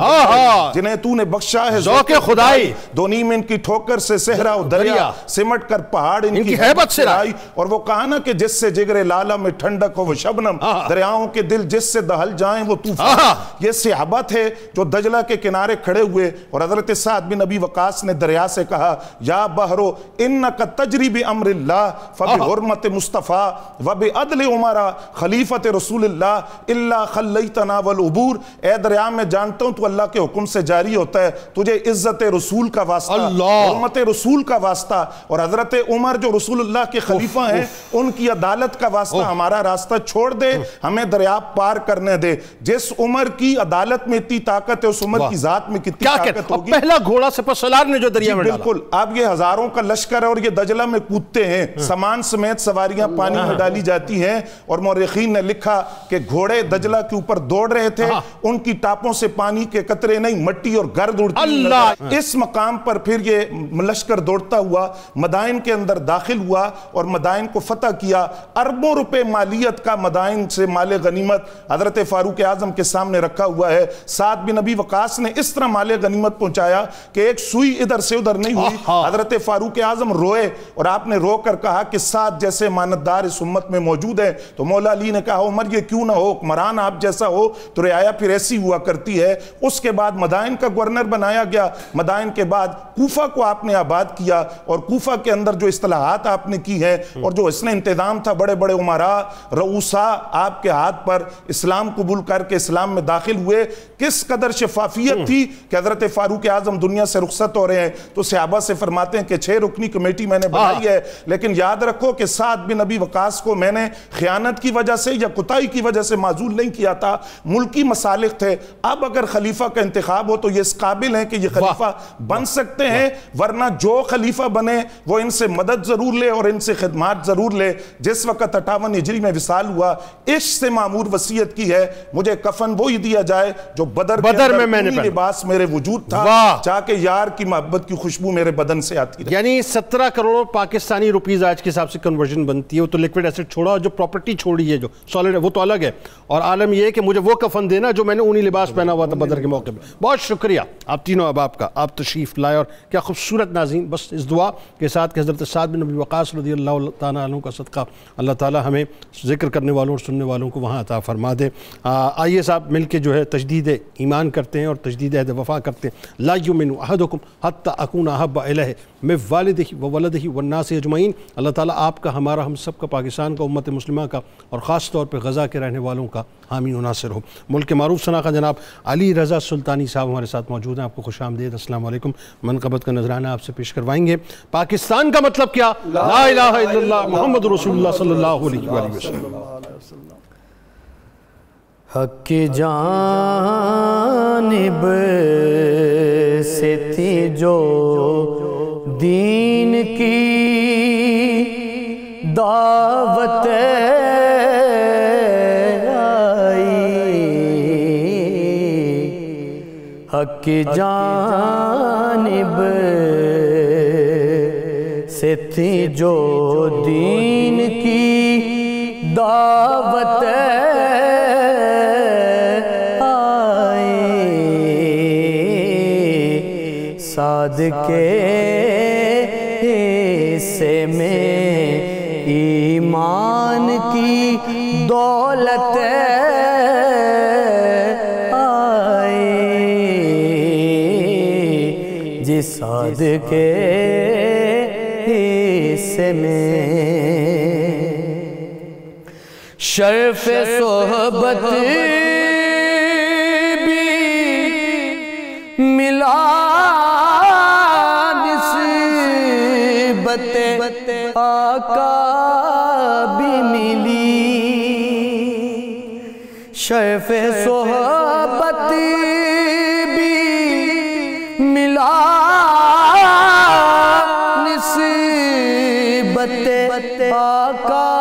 جنہیں تو نے بخشا ہے ذوق خدائی، دونیم ان کی ٹھوکر سے صحرا و دریا، سمٹ کر پہاڑ ان کی ہیبت سے لائی. اور وہ کہا نا کہ جس سے جگر لالا میں ٹھنڈک ہو وہ شبنم، دریاؤں کے دل جس سے دہل جائیں وہ طوفان. یہ صحابہ تھے جو دجلہ کے کنارے کھڑے ہوئے اور حضرت سعد بن ابی وقاص نے دریا سے کہا یا بحرو انک تجری بامر اللہ فبحرمت مصطفیٰ وبعدل عمرہ خلیفت رسول اللہ الا خلیتنا والعبور. اے دریا میں جانتا ہوں تو اللہ کے حکم سے جاری ہوتا ہے، تجھے عزت رسول کا واسطہ، حرمت رسول کا واسطہ اور حضرت عمر جو رسول اللہ کے خلیفہ ہیں ان کی عدالت کا واسطہ ہمارا راستہ چھوڑ دے، ہمیں دریا پار کرنے دے. جس عمر کی عدالت میں اتنی طاقت ہے اس عمر کی ذات میں کتنی طاقت ہوگی. پہلا گھوڑا سپہ سالار نے جو دریا میں ڈالا. بالکل. اب یہ ہزاروں کا لشکر ہے اور یہ دجلہ میں کودتے ہیں، سامان سمیت سواریاں پانی میں ڈالی جاتی ہیں، اور مورخین نے لکھا کہ گھوڑے دجلہ کے اوپر دوڑ رہے تھے، ان کی ٹاپوں سے پانی کے قطرے نہیں مٹی اور گرد اڑتی نظر۔ اس مقام پر پھر یہ لشکر دوڑتا ہوا مدائن کے اندر داخل ہوا اور مدائن کو فتح کیا۔ اربوں روپے مالیت کا مدائن سے مال غنیمت حضرت فاروق اعظم کے سامنے رکھا ہوا ہے۔ سعد بن ابی وقاص نے اس طرح مال غنیمت پہنچایا کہ ایک سوئی ادھر سے ادھر نہیں ہوئی۔ حضرت فاروق اعظم روئے اور آپ نے رو کر کہا کہ سعد جیسے امانتدار اس امت میں موجود ہے۔ تو مولا علی نے کہا عمر یہ کیوں نہ ہو، حکمران آپ جیسا ہو تو رعایا پھر ایسی ہوا کرتی ہے۔ اس کے بعد مدائن کا گورنر بنایا گیا۔ مدائن کے بعد کوفہ کو آپ نے آباد کیا، اور کوفہ کے اندر جو اصطلاحات آپ نے کی ہیں اور جو اس نے انتظام تھا، بڑے بڑے عمراء رؤوسا آپ کے ہاتھ پر اسلام قبول کر کے اسلام میں داخل ہوئے۔ کس قدر شفافیت تھی کہ حضرت فاروق اعظم دنیا سے رخصت ہو رہے ہیں تو صحابہ سے فرماتے ہیں کہ 6 رکنی کمیٹی میں نے بنائی ہے، لیکن یاد رکھو کہ سعد بن ابی وقاص کو میں نے خیانت کی وجہ سے یا کوتاہی کی وجہ سے معزول نہیں کیا تھا، ملکی مصالح تھے۔ اب اگر خلیفہ کا انتخاب ہو تو یہ اس قابل ہیں کہ یہ خلیفہ بن سکتے ہیں، ورنہ جو خلیفہ بنے وہ ان سے مدد ضرور لے اور ان سے خدمات ضرور لے۔ جس وقت 58 ہجری میں وصال ہوا، عشق سے معمور وصیت کی ہے مجھے کفن وہی دیا جائے جو بدر میں لباس میرے وجود تھا، چاہے یار کی محبت کی خوشبو میرے بدن سے آتی رہے۔ یعنی 17 کروڑ پاکستانی روپیز آج کے حساب سے کنورژن بنتی ہے، وہ تو لیکوڈ ایسٹ چھوڑا، اور جو پراپرٹی چھوڑی ہے جو سالڈ ہے وہ تو الگ ہے، اور عالم یہ ہے کہ مجھے وہ کفن دینا جو میں نے اونی لباس پہنا ہوا تھا بدر کے موقع پہ۔ بہت شکریہ آپ تینوں احباب کا، آپ تشریف لائے، اور کیا خوبصورت ناظرین، بس اس دعا کے ساتھ کہ حضرت سعد بن ابی وقاص رضی اللہ تعالیٰ عنہ کا صدقہ اللہ تعالیٰ ہمیں ذکر کرنے والوں اور سننے والوں کو وہاں عطا فرما دے۔ آئیے صاحب مل کے جو ہے تجدید ایمان کرتے ہیں اور تجدید عہد وفا کرتے ہیں۔ لا یؤمن احدکم حتی اکون احب الیہ من والدہ وولدہ والناس اجمعین۔ اللہ تعالیٰ آپ کا، ہمارا، ہم سب کا، پاکستان کا، امت مسلمہ کا، اور خاص طور پہ غزہ کے رہنے والوں کا حامی و ناصر ہو۔ ملک کے معروف شناخت جناب علی رضا سلطانی صاحب ہمارے ساتھ موجود ہیں، آپ کو خوش آمدید، السلام علیکم۔ منقبت کا نذرانہ آپ سے پیش کروائیں گے۔ پاکستان کا مطلب کیا؟ لا الہ الا اللہ محمد رسول اللہ صلی اللہ علیہ وآلہ وسلم۔ حق کی جانب سے تھی جو دین کی دعوت حق کی جانب سے تھی جو دین کی دعوت آئی، سعد کے حصے میں ایمان کی دولت سعد کے حصے میں شرف صحبت بھی ملا، نسبت آقا بھی ملی، شرف صحبت بھی ملا، نسبت آقا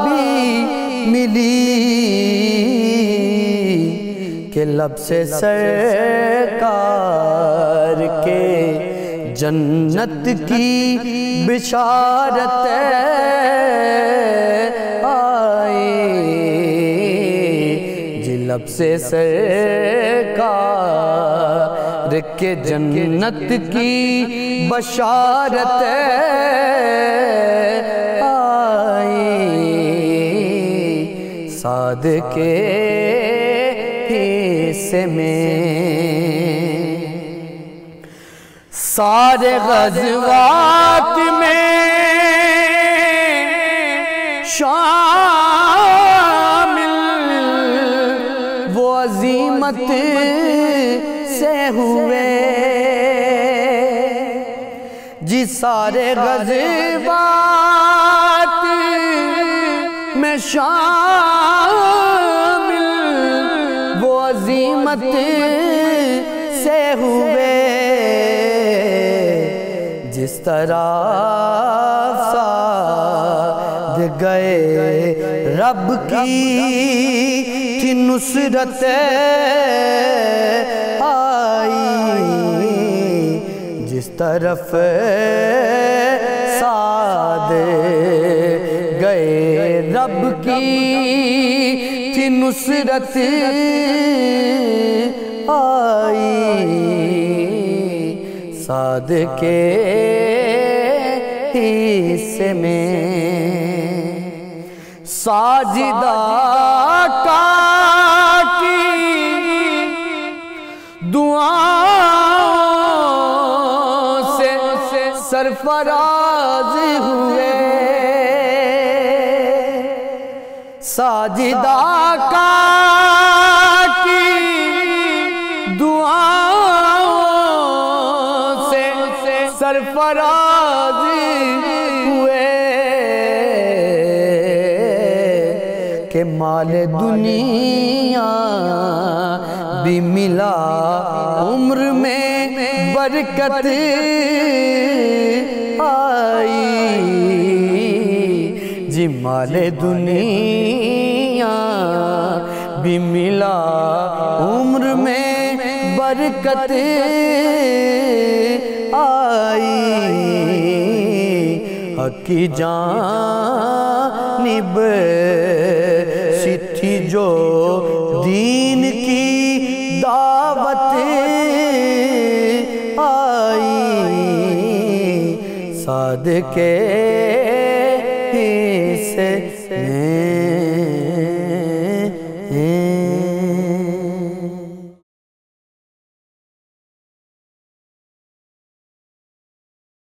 بھی ملی، کہ لب سے سرکار کے جنت کی بشارت آئی، جی لب سے سرکار کہ جنت کی بشارت آئی، سعد کے حصے میں سارے غزوات میں شامل وہ عظیمت سے ہوئے، جی سارے غزوات میں شامل وہ عظیمت سے ہوئے، جی جس طرح ساتھ گئے رب کی تھی نصرت آئی، جس طرف ساتھ گئے رب کی تھی نصرت آئی، سعد کے حصے میں ساجدہ کا کی دعاؤں سے سرفراز ہوئے، ساجدہ کا کی دعاؤں سے سرفراز ہوئے کہ مال دنیا بھی ملا، عمر میں برکت آئی، جی مال دنیا بھی ملا، عمر میں برکت آئی، حق کی جانب سے تھی جو دین کی دعوت آئی، سعد کے حصے